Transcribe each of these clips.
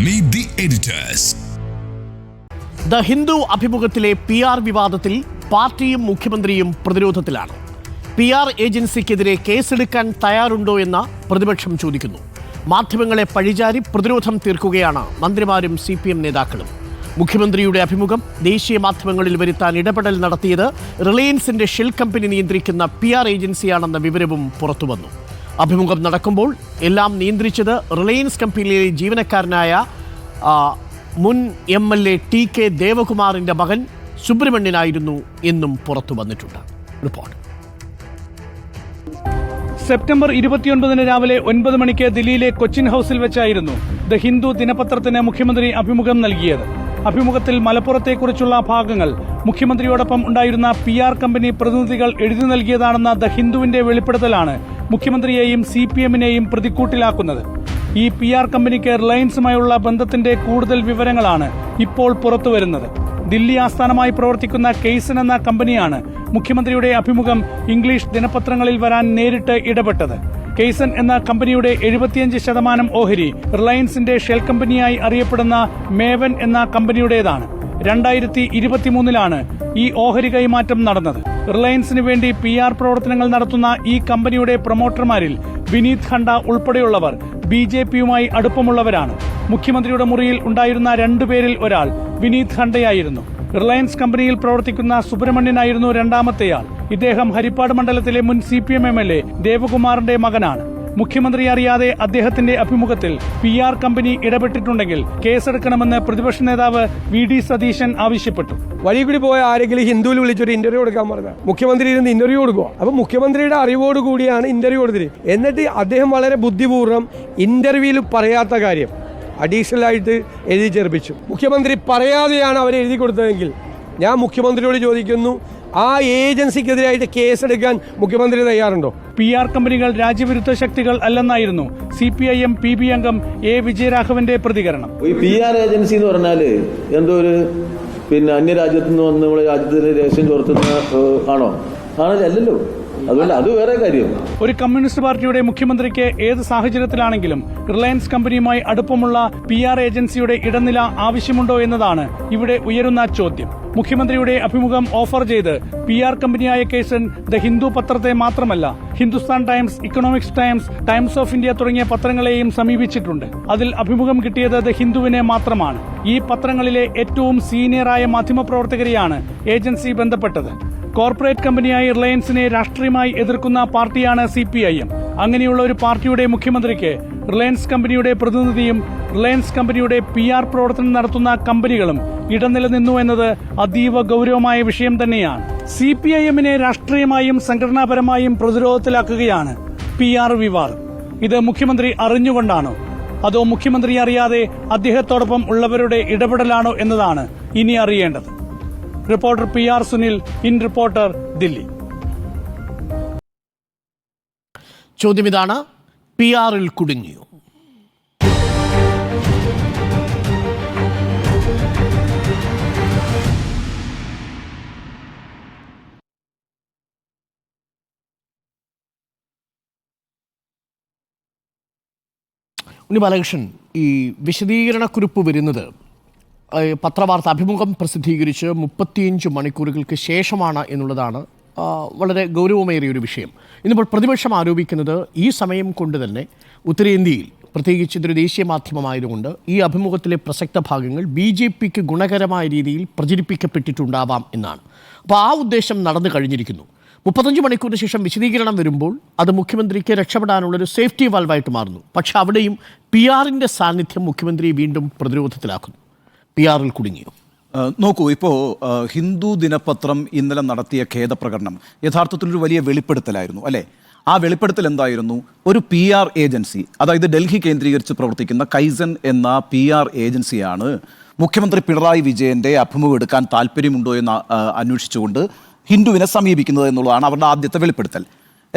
Meet the editors. The Hindu അഭിമുഖത്തിലെ PR വിവാദത്തിൽ പാർട്ടിയും മുഖ്യമന്ത്രിയും പ്രതിരോധത്തിലാണ്. PR ഏജൻസിക്കെതിരെ കേസെടുക്കാൻ തയ്യാറുണ്ടോ എന്ന് പ്രതിപക്ഷം ചോദിക്കുന്നു. മാധ്യമങ്ങളെ പഴിചാരി പ്രതിരോധം തീർക്കുകയാണ് മന്ത്രിമാരും CPM നേതാക്കളും. മുഖ്യമന്ത്രിയുടെ അഭിമുഖം ദേശീയ മാധ്യമങ്ങളിൽ വരുത്താൻ ഇടപെടൽ നടത്തിയത് റിലയൻസിന്റെ ഷെൽ കമ്പനി നിയന്ത്രിക്കുന്ന PR ഏജൻസിയാണെന്ന വിവരവും പുറത്തുവന്നു. അഭിമുഖം നടക്കുമ്പോൾ എല്ലാം നിയന്ത്രിച്ചത് റിലയൻസ് കമ്പനിയിലെ ജീവനക്കാരനായ മുൻ MLA TK ദേവകുമാറിന്റെ മകൻ സുബ്രഹ്മണ്യനായിരുന്നു എന്നും പുറത്തു വന്നിട്ടുണ്ട്. റിപ്പോർട്ട്. സെപ്റ്റംബർ 29 രാവിലെ 9 മണിക്ക് ദില്ലിയിലെ കൊച്ചിൻ ഹൌസിൽ വെച്ചായിരുന്നു ദ ഹിന്ദു ദിനപത്രത്തിന് മുഖ്യമന്ത്രി അഭിമുഖം നൽകിയത്. അഭിമുഖത്തിൽ മലപ്പുറത്തെക്കുറിച്ചുള്ള ഭാഗങ്ങൾ മുഖ്യമന്ത്രിയോടൊപ്പം ഉണ്ടായിരുന്ന PR കമ്പനി പ്രതിനിധികൾ എഴുതി നൽകിയതാണെന്ന ദ ഹിന്ദുവിന്റെ വെളിപ്പെടുത്തലാണ് മുഖ്യമന്ത്രിയെയും CPM-നെയും പ്രതിക്കൂട്ടിലാക്കുന്നത്. ഈ PR കമ്പനിക്ക് റിലയൻസുമായുള്ള ബന്ധത്തിന്റെ കൂടുതൽ വിവരങ്ങളാണ് ഇപ്പോൾ പുറത്തുവരുന്നത്. ദില്ലി ആസ്ഥാനമായി പ്രവർത്തിക്കുന്ന കെയ്സൺ എന്ന കമ്പനിയാണ് മുഖ്യമന്ത്രിയുടെ അഭിമുഖം ഇംഗ്ലീഷ് ദിനപത്രങ്ങളിൽ വരാൻ നേരിട്ട് ഇടപെട്ടത്. കെയ്സൺ എന്ന കമ്പനിയുടെ 75% ഓഹരി റിലയൻസിന്റെ ഷെൽ കമ്പനിയായി അറിയപ്പെടുന്ന മേവൻ എന്ന കമ്പനിയുടേതാണ്. 2023 ഈ ഓഹരി കൈമാറ്റം നടന്നത്. റിലയൻസിന് വേണ്ടി PR പ്രവർത്തനങ്ങൾ നടത്തുന്ന ഈ കമ്പനിയുടെ പ്രൊമോട്ടർമാരിൽ വിനീത് ഖണ്ട ഉൾപ്പെടെയുള്ളവർ BJP-യുമായി അടുപ്പമുള്ളവരാണ്. മുഖ്യമന്ത്രിയുടെ മുറിയിൽ ഉണ്ടായിരുന്ന 2 പേരിൽ ഒരാൾ വിനീത് ഖണ്ടയായിരുന്നു. റിലയൻസ് കമ്പനിയിൽ പ്രവർത്തിക്കുന്ന സുബ്രഹ്മണ്യനായിരുന്നു രണ്ടാമത്തെയാൾ. ഇദ്ദേഹം ഹരിപ്പാട് മണ്ഡലത്തിലെ മുൻ CPM MLA ദേവകുമാറിന്റെ മകനാണ്. മുഖ്യമന്ത്രി അറിയാതെ അദ്ദേഹത്തിന്റെ അഭിമുഖത്തിൽ PR കമ്പനി ഇടപെട്ടിട്ടുണ്ടെങ്കിൽ കേസെടുക്കണമെന്ന് പ്രതിപക്ഷ നേതാവ് VD സതീശൻ ആവശ്യപ്പെട്ടു. വഴി കൂടി പോയ ആരെങ്കിലും ഹിന്ദുവിൽ വിളിച്ചൊരു ഇന്റർവ്യൂ കൊടുക്കാൻ പറഞ്ഞ മുഖ്യമന്ത്രി ഇരുന്ന് ഇന്റർവ്യൂ കൊടുക്കുക. അപ്പൊ മുഖ്യമന്ത്രിയുടെ അറിവോട് കൂടിയാണ് ഇന്റർവ്യൂ കൊടുത്തത്. എന്നിട്ട് അദ്ദേഹം വളരെ ബുദ്ധിപൂർവ്വം ഇന്റർവ്യൂവിൽ പറയാത്ത കാര്യം അഡീഷണൽ ആയിട്ട് എഴുതി ചേർപ്പിച്ചു. മുഖ്യമന്ത്രി പറയാതെയാണ് അവർ എഴുതി കൊടുത്തതെങ്കിൽ ഞാൻ മുഖ്യമന്ത്രിയോട് ചോദിക്കുന്നു, ആ ഏജൻസിക്കെതിരായിട്ട് കേസെടുക്കാൻ മുഖ്യമന്ത്രി തയ്യാറുണ്ടോ? PR കമ്പനികൾ രാജ്യവിരുദ്ധ ശക്തികൾ അല്ലെന്നായിരുന്നു CPIM PB അംഗം A വിജയരാഘവന്റെ പ്രതികരണം. ഈ PR ഏജൻസി എന്ന് പറഞ്ഞാല് എന്തോ ഒരു അന്യരാജ്യത്തു നിന്ന് വന്ന് നമ്മുടെ രാജ്യത്തിന് രഹസ്യം ചോർത്തുന്ന ആണോ? അല്ലല്ലോ. അതുകൊണ്ട് അത് വേറെ കാര്യം. ഒരു കമ്മ്യൂണിസ്റ്റ് പാർട്ടിയുടെ മുഖ്യമന്ത്രിക്ക് ഏത് സാഹചര്യത്തിലാണെങ്കിലും റിലയൻസ് കമ്പനിയുമായി അടുപ്പമുള്ള PR ഏജൻസിയുടെ ഇടനില ആവശ്യമുണ്ടോ എന്നതാണ് ഇവിടെ ഉയരുന്ന ചോദ്യം. മുഖ്യമന്ത്രിയുടെ അഭിമുഖം ഓഫർ ചെയ്ത് PR കമ്പനിയായ കേസൺ ദ ഹിന്ദു പത്രത്തെ മാത്രമല്ല Hindustan times, economics times, times of India തുടങ്ങിയ പത്രങ്ങളെയും സമീപിച്ചിട്ടുണ്ട്. അതിൽ അഭിമുഖം കിട്ടിയത് ദ ഹിന്ദുവിനെ മാത്രമാണ്. ഈ പത്രങ്ങളിലെ ഏറ്റവും സീനിയറായ മാധ്യമപ്രവർത്തകരെയാണ് ഏജൻസി ബന്ധപ്പെട്ടത്. കോർപ്പറേറ്റ് കമ്പനിയായ റിലയൻസിനെ രാഷ്ട്രീയമായി എതിർക്കുന്ന പാർട്ടിയാണ് CPIM. അങ്ങനെയുള്ള ഒരു പാർട്ടിയുടെ മുഖ്യമന്ത്രിക്ക് റിലയൻസ് കമ്പനിയുടെ പ്രതിനിധിയും റിലയൻസ് കമ്പനിയുടെ PR പ്രവർത്തനം നടത്തുന്ന കമ്പനികളും ഇടനില നിന്നു എന്നത് അതീവ ഗൌരവമായ വിഷയം തന്നെയാണ്. CPIM-നെ രാഷ്ട്രീയമായും സംഘടനാപരമായും പ്രതിരോധത്തിലാക്കുകയാണ് PR വിവാദം. ഇത് മുഖ്യമന്ത്രി അറിഞ്ഞുകൊണ്ടാണോ അതോ മുഖ്യമന്ത്രി അറിയാതെ അദ്ദേഹത്തോടൊപ്പം ഉള്ളവരുടെ ഇടപെടലാണോ എന്നതാണ് ഇനി അറിയേണ്ടത്. Reporter PR Sunil, in reporter, Delhi. ചോദ്യം ഇതാണ്, PR-ൽ കുടുങ്ങിയോ? ഉണ്ണി ബാലകൃഷ്ണൻ, ഈ വിശദീകരണക്കുറിപ്പ് വരുന്നത് പത്രവാർത്ത അഭിമുഖം പ്രസിദ്ധീകരിച്ച് 35 മണിക്കൂറുകൾക്ക് ശേഷമാണ് എന്നുള്ളതാണ് വളരെ ഗൗരവമേറിയ ഒരു വിഷയം. ഇന്നിപ്പോൾ പ്രതിപക്ഷം ആരോപിക്കുന്നത് ഈ സമയം കൊണ്ട് തന്നെ ഉത്തരേന്ത്യയിൽ, പ്രത്യേകിച്ച് ഇതൊരു ദേശീയ മാധ്യമമായതുകൊണ്ട്, ഈ അഭിമുഖത്തിലെ പ്രസക്ത ഭാഗങ്ങൾ BJP-ക്ക് ഗുണകരമായ രീതിയിൽ പ്രചരിപ്പിക്കപ്പെട്ടിട്ടുണ്ടാവാം എന്നാണ്. അപ്പോൾ ആ ഉദ്ദേശം നടന്നു കഴിഞ്ഞിരിക്കുന്നു. 35 മണിക്കൂറിന് ശേഷം വിശദീകരണം വരുമ്പോൾ അത് മുഖ്യമന്ത്രിക്ക് രക്ഷപ്പെടാനുള്ളൊരു സേഫ്റ്റി വാൽവായിട്ട് മാറുന്നു. പക്ഷെ അവിടെയും PR-ന്റെ സാന്നിധ്യം മുഖ്യമന്ത്രിയെ വീണ്ടും പ്രതിരോധത്തിലാക്കുന്നു. PR-ൽ കുടുങ്ങിയോ? നോക്കൂ, ഇപ്പോൾ ഹിന്ദു ദിനപത്രം ഇന്നലെ നടത്തിയ ഖേദപ്രകടനം യഥാർത്ഥത്തിലൊരു വലിയ വെളിപ്പെടുത്തലായിരുന്നു, അല്ലേ? ആ വെളിപ്പെടുത്തൽ എന്തായിരുന്നു? ഒരു PR ഏജൻസി, അതായത് ഡൽഹി കേന്ദ്രീകരിച്ച് പ്രവർത്തിക്കുന്ന കൈസൺ എന്ന PR ഏജൻസിയാണ് മുഖ്യമന്ത്രി പിണറായി വിജയൻ്റെ അഭിമുഖം എടുക്കാൻ താല്പര്യമുണ്ടോ എന്ന് അന്വേഷിച്ചുകൊണ്ട് ഹിന്ദുവിനെ സമീപിക്കുന്നത് എന്നുള്ളതാണ് അവരുടെ ആദ്യത്തെ വെളിപ്പെടുത്തൽ.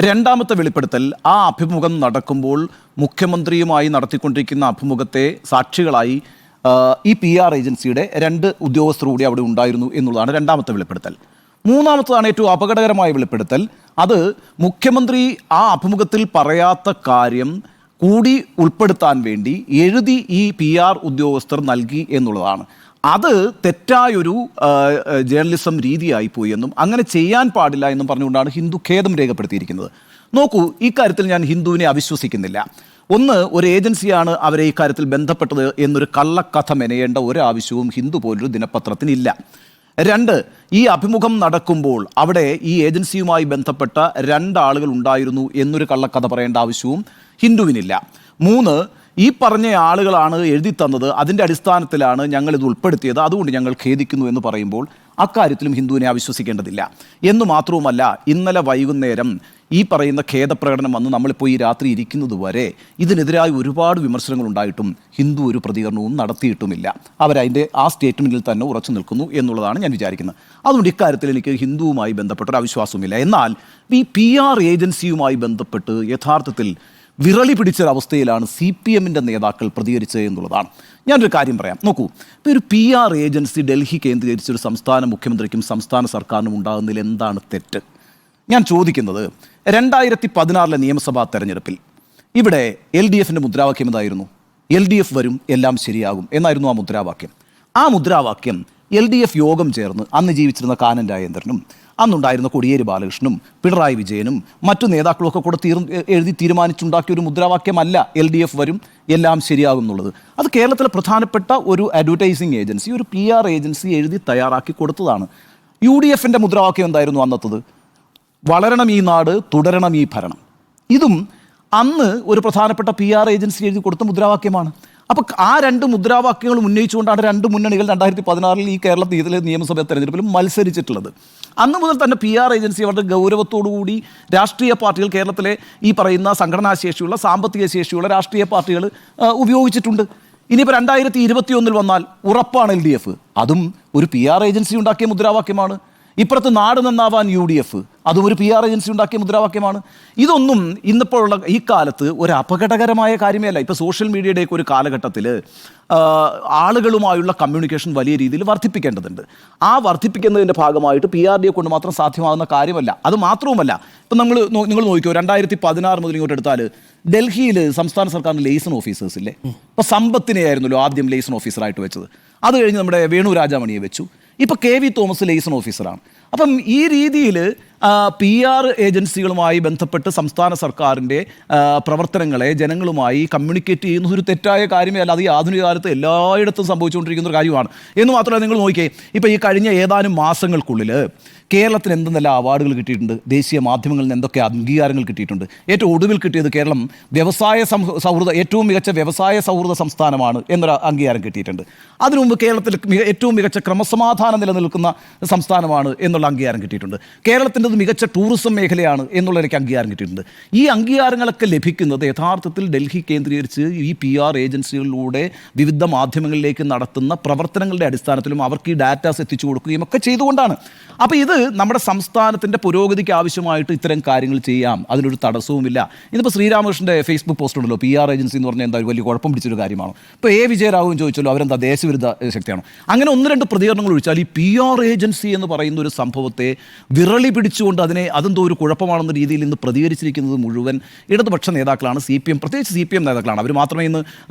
രണ്ടാമത്തെ വെളിപ്പെടുത്തൽ, ആ അഭിമുഖം നടക്കുമ്പോൾ മുഖ്യമന്ത്രിയുമായി നടത്തിക്കൊണ്ടിരിക്കുന്ന അഭിമുഖത്തെ സാക്ഷികളായി ഈ PR ഏജൻസിയുടെ 2 ഉദ്യോഗസ്ഥർ കൂടി അവിടെ ഉണ്ടായിരുന്നു എന്നുള്ളതാണ് രണ്ടാമത്തെ വെളിപ്പെടുത്തൽ. മൂന്നാമത്തതാണ് ഏറ്റവും അപകടകരമായ വെളിപ്പെടുത്തൽ. അത് മുഖ്യമന്ത്രി ആ അഭിമുഖത്തിൽ പറയാത്ത കാര്യം കൂടി ഉൾപ്പെടുത്താൻ വേണ്ടി എഴുതി ഈ PR ഉദ്യോഗസ്ഥർ നൽകി എന്നുള്ളതാണ്. അത് തെറ്റായൊരു ജേർണലിസം രീതിയായിപ്പോയി എന്നും അങ്ങനെ ചെയ്യാൻ പാടില്ല എന്നും പറഞ്ഞുകൊണ്ടാണ് ഹിന്ദു ഖേദം രേഖപ്പെടുത്തിയിരിക്കുന്നത്. നോക്കൂ, ഇക്കാര്യത്തിൽ ഞാൻ ഹിന്ദുവിനെ അവിശ്വസിക്കുന്നില്ല. ഒന്ന്, ഒരു ഏജൻസിയാണ് അവരെ ഇക്കാര്യത്തിൽ ബന്ധപ്പെട്ടത് എന്നൊരു കള്ളക്കഥ മെനയേണ്ട ഒരാവശ്യവും ഹിന്ദു പോലൊരു ദിനപത്രത്തിനില്ല. രണ്ട്, ഈ അഭിമുഖം നടക്കുമ്പോൾ അവിടെ ഈ ഏജൻസിയുമായി ബന്ധപ്പെട്ട 2 ആളുകൾ ഉണ്ടായിരുന്നു എന്നൊരു കള്ളക്കഥ പറയേണ്ട ആവശ്യവും ഹിന്ദുവിനില്ല. മൂന്ന്, ഈ പറഞ്ഞ ആളുകളാണ് എഴുതി തന്നത്, അതിൻ്റെ അടിസ്ഥാനത്തിലാണ് ഞങ്ങൾ ഇത് ഉൾപ്പെടുത്തിയത്, അതുകൊണ്ട് ഞങ്ങൾ ഖേദിക്കുന്നു എന്ന് പറയുമ്പോൾ അക്കാര്യത്തിലും ഹിന്ദുവിനെ അവിശ്വസിക്കേണ്ടതില്ല. എന്ന് മാത്രവുമല്ല, ഇന്നലെ വൈകുന്നേരം ഈ പറയുന്ന ഖേദപ്രകടനം വന്ന് നമ്മളിപ്പോൾ ഈ രാത്രി ഇരിക്കുന്നത് വരെ ഇതിനെതിരായി ഒരുപാട് വിമർശനങ്ങൾ ഉണ്ടായിട്ടും ഹിന്ദു ഒരു പ്രതികരണവും നടത്തിയിട്ടുമില്ല. അവരതിൻ്റെ ആ സ്റ്റേറ്റ്മെൻറ്റിൽ തന്നെ ഉറച്ചു നിൽക്കുന്നു എന്നുള്ളതാണ് ഞാൻ വിചാരിക്കുന്നത്. അതുകൊണ്ട് ഇക്കാര്യത്തിൽ എനിക്ക് ഹിന്ദുവുമായി ബന്ധപ്പെട്ട ഒരു അവിശ്വാസവുമില്ല. എന്നാൽ ഈ PR ഏജൻസിയുമായി ബന്ധപ്പെട്ട് യഥാർത്ഥത്തിൽ വിരളി പിടിച്ചൊരവസ്ഥയിലാണ് CPMൻ്റെ നേതാക്കൾ പ്രതികരിച്ചത് എന്നുള്ളതാണ്. ഞാനൊരു കാര്യം പറയാം. നോക്കൂ, ഇപ്പോൾ ഒരു PR ഏജൻസി ഡൽഹി കേന്ദ്രീകരിച്ചൊരു സംസ്ഥാന മുഖ്യമന്ത്രിക്കും സംസ്ഥാന സർക്കാരിനും ഉണ്ടാകുന്നതിൽ എന്താണ് തെറ്റ്? ഞാൻ ചോദിക്കുന്നത്, 2016 നിയമസഭാ തെരഞ്ഞെടുപ്പിൽ ഇവിടെ LDFൻ്റെ മുദ്രാവാക്യം എന്തായിരുന്നു? LDF വരും, എല്ലാം ശരിയാകും എന്നായിരുന്നു ആ മുദ്രാവാക്യം. ആ മുദ്രാവാക്യം LDF യോഗം ചേർന്ന് അന്ന് ജീവിച്ചിരുന്ന കാനൻ രാജേന്ദ്രനും അന്നുണ്ടായിരുന്ന കോടിയേരി ബാലകൃഷ്ണനും പിണറായി വിജയനും മറ്റു നേതാക്കളുമൊക്കെ കൂടെ എഴുതി തീരുമാനിച്ചുണ്ടാക്കിയ ഒരു മുദ്രാവാക്യമല്ല LDF വരും, എല്ലാം ശരിയാകും എന്നുള്ളത്. അത് കേരളത്തിലെ പ്രധാനപ്പെട്ട ഒരു അഡ്വർടൈസിങ് ഏജൻസി, ഒരു PR ഏജൻസി എഴുതി തയ്യാറാക്കി കൊടുത്തതാണ്. UDFൻ്റെ മുദ്രാവാക്യം എന്തായിരുന്നു അന്നത്തത്? വളരണം ഈ നാട്, തുടരണം ഈ ഭരണം. ഇതും അന്ന് ഒരു പ്രധാനപ്പെട്ട PR ഏജൻസി എഴുതി കൊടുത്ത മുദ്രാവാക്യമാണ്. അപ്പോൾ ആ 2 മുദ്രാവാക്യങ്ങളും ഉന്നയിച്ചുകൊണ്ടാണ് 2 മുന്നണികൾ 2016 ഈ കേരളത്തിലെ നിയമസഭാ തെരഞ്ഞെടുപ്പിലും മത്സരിച്ചിട്ടുള്ളത്. അന്ന് മുതൽ തന്നെ PR ഏജൻസി വളരെ ഗൗരവത്തോടുകൂടി രാഷ്ട്രീയ പാർട്ടികൾ, കേരളത്തിലെ ഈ പറയുന്ന സംഘടനാശേഷിയുള്ള സാമ്പത്തിക ശേഷിയുള്ള രാഷ്ട്രീയ പാർട്ടികൾ ഉപയോഗിച്ചിട്ടുണ്ട്. ഇനിയിപ്പോൾ 2021 വന്നാൽ ഉറപ്പാണ് LDF, അതും ഒരു PR ഏജൻസി ഉണ്ടാക്കിയ മുദ്രാവാക്യമാണ്. ഇപ്പുറത്ത് നാട് നന്നാവാൻ UDF, അതും ഒരു PR ഏജൻസി ഉണ്ടാക്കിയ മുദ്രാവാക്യമാണ്. ഇതൊന്നും ഇന്നിപ്പോഴുള്ള ഈ കാലത്ത് ഒരു അപകടകരമായ കാര്യമേ അല്ല. ഇപ്പോൾ സോഷ്യൽ മീഡിയയുടെയൊക്കെ ഒരു കാലഘട്ടത്തിൽ ആളുകളുമായുള്ള കമ്മ്യൂണിക്കേഷൻ വലിയ രീതിയിൽ വർദ്ധിപ്പിക്കേണ്ടതുണ്ട്. ആ വർദ്ധിപ്പിക്കുന്നതിൻ്റെ ഭാഗമായിട്ട് PRDയെ കൊണ്ട് മാത്രം സാധ്യമാകുന്ന കാര്യമല്ല. അത് മാത്രവുമല്ല, ഇപ്പം നിങ്ങൾ നോക്കിയോ, 2016 മുതൽ ഇങ്ങോട്ട് എടുത്താൽ ഡൽഹിയിൽ സംസ്ഥാന സർക്കാരിൻ്റെ ലെയ്സൺ ഓഫീസേഴ്സ് ഇല്ലേ? ഇപ്പോൾ സമ്പത്തിനെയായിരുന്നല്ലോ ആദ്യം ലെയ്സൺ ഓഫീസറായിട്ട് വെച്ചത്. അത് കഴിഞ്ഞ് നമ്മുടെ വേണു രാജാമണിയെ വെച്ചു. ഇപ്പോൾ KV തോമസ് ലെയ്സൺ ഓഫീസറാണ്. അപ്പം ഈ രീതിയിൽ PR ഏജൻസികളുമായി ബന്ധപ്പെട്ട് സംസ്ഥാന സർക്കാരിൻ്റെ പ്രവർത്തനങ്ങളെ ജനങ്ങളുമായി കമ്മ്യൂണിക്കേറ്റ് ചെയ്യുന്നത് ഒരു തെറ്റായ കാര്യമേ അല്ല. അത് ഈ ആധുനിക കാലത്ത് എല്ലായിടത്തും സംഭവിച്ചുകൊണ്ടിരിക്കുന്ന ഒരു കാര്യമാണ്. എന്ന് മാത്രമല്ല, നിങ്ങൾ നോക്കിയേ, ഇപ്പോൾ ഈ കഴിഞ്ഞ ഏതാനും മാസങ്ങൾക്കുള്ളിൽ കേരളത്തിന് എന്തെന്നെല്ലാം അവാർഡുകൾ കിട്ടിയിട്ടുണ്ട്, ദേശീയ മാധ്യമങ്ങളിൽ നിന്ന് എന്തൊക്കെ അംഗീകാരങ്ങൾ കിട്ടിയിട്ടുണ്ട്. ഏറ്റവും ഒടുവിൽ കിട്ടിയത് കേരളം സൗഹൃദ ഏറ്റവും മികച്ച വ്യവസായ സൗഹൃദ സംസ്ഥാനമാണ് എന്നൊരു അംഗീകാരം കിട്ടിയിട്ടുണ്ട്. അതിനു മുമ്പ് കേരളത്തിൽ ഏറ്റവും മികച്ച ക്രമസമാധാനം നിലനിൽക്കുന്ന സംസ്ഥാനമാണ് എന്നുള്ള അംഗീകാരം കിട്ടിയിട്ടുണ്ട്. കേരളത്തിൻ്റെ മികച്ച ടൂറിസം മേഖലയാണ് എന്നുള്ളതിലേക്ക് അംഗീകാരം കിട്ടിയിട്ടുണ്ട്. ഈ അംഗീകാരങ്ങളൊക്കെ ലഭിക്കുന്നത് യഥാർത്ഥത്തിൽ ഡൽഹി കേന്ദ്രീകരിച്ച് ഈ PR ഏജൻസികളിലൂടെ വിവിധ മാധ്യമങ്ങളിലേക്ക് നടത്തുന്ന പ്രവർത്തനങ്ങളുടെ അടിസ്ഥാനത്തിലും അവർക്ക് ഈ ഡാറ്റാസ് എത്തിച്ചു കൊടുക്കുകയും ഒക്കെ ചെയ്തുകൊണ്ടാണ്. അപ്പോൾ ഇത് നമ്മുടെ സംസ്ഥാനത്തിൻ്റെ പുരോഗതിക്ക് ആവശ്യമായിട്ട് ഇത്തരം കാര്യങ്ങൾ ചെയ്യാം, അതിനൊരു തടസ്സവുമില്ല. ഇന്നിപ്പോൾ ശ്രീരാമകൃഷ്ണൻ്റെ Facebook പോസ്റ്റ് ഉണ്ടല്ലോ, PR ഏജൻസി എന്ന് പറഞ്ഞാൽ എന്താ വലിയ കുഴപ്പം പിടിച്ചൊരു കാര്യമാണ്. ഇപ്പോൾ വിജയരാഘവൻ ചോദിച്ചല്ലോ, അവരെന്താ ദേശവിരുദ്ധ ശക്തിയാണ്? അങ്ങനെ 1-2 പ്രതികരണങ്ങൾ ഒഴിച്ചാൽ ഈ PR ഏജൻസി എന്ന് പറയുന്ന ഒരു സംഭവത്തെ വിരളി പിടിച്ചുകൊണ്ട് അതെന്തോ ഒരു കുഴപ്പമാണെന്ന രീതിയിൽ ഇന്ന് പ്രതികരിച്ചിരിക്കുന്നത് മുഴുവൻ ഇടതുപക്ഷ നേതാക്കളാണ്. പ്രത്യേകിച്ച് CPM നേതാക്കളാണ്. അവർ മാത്രമേ ഇന്ന്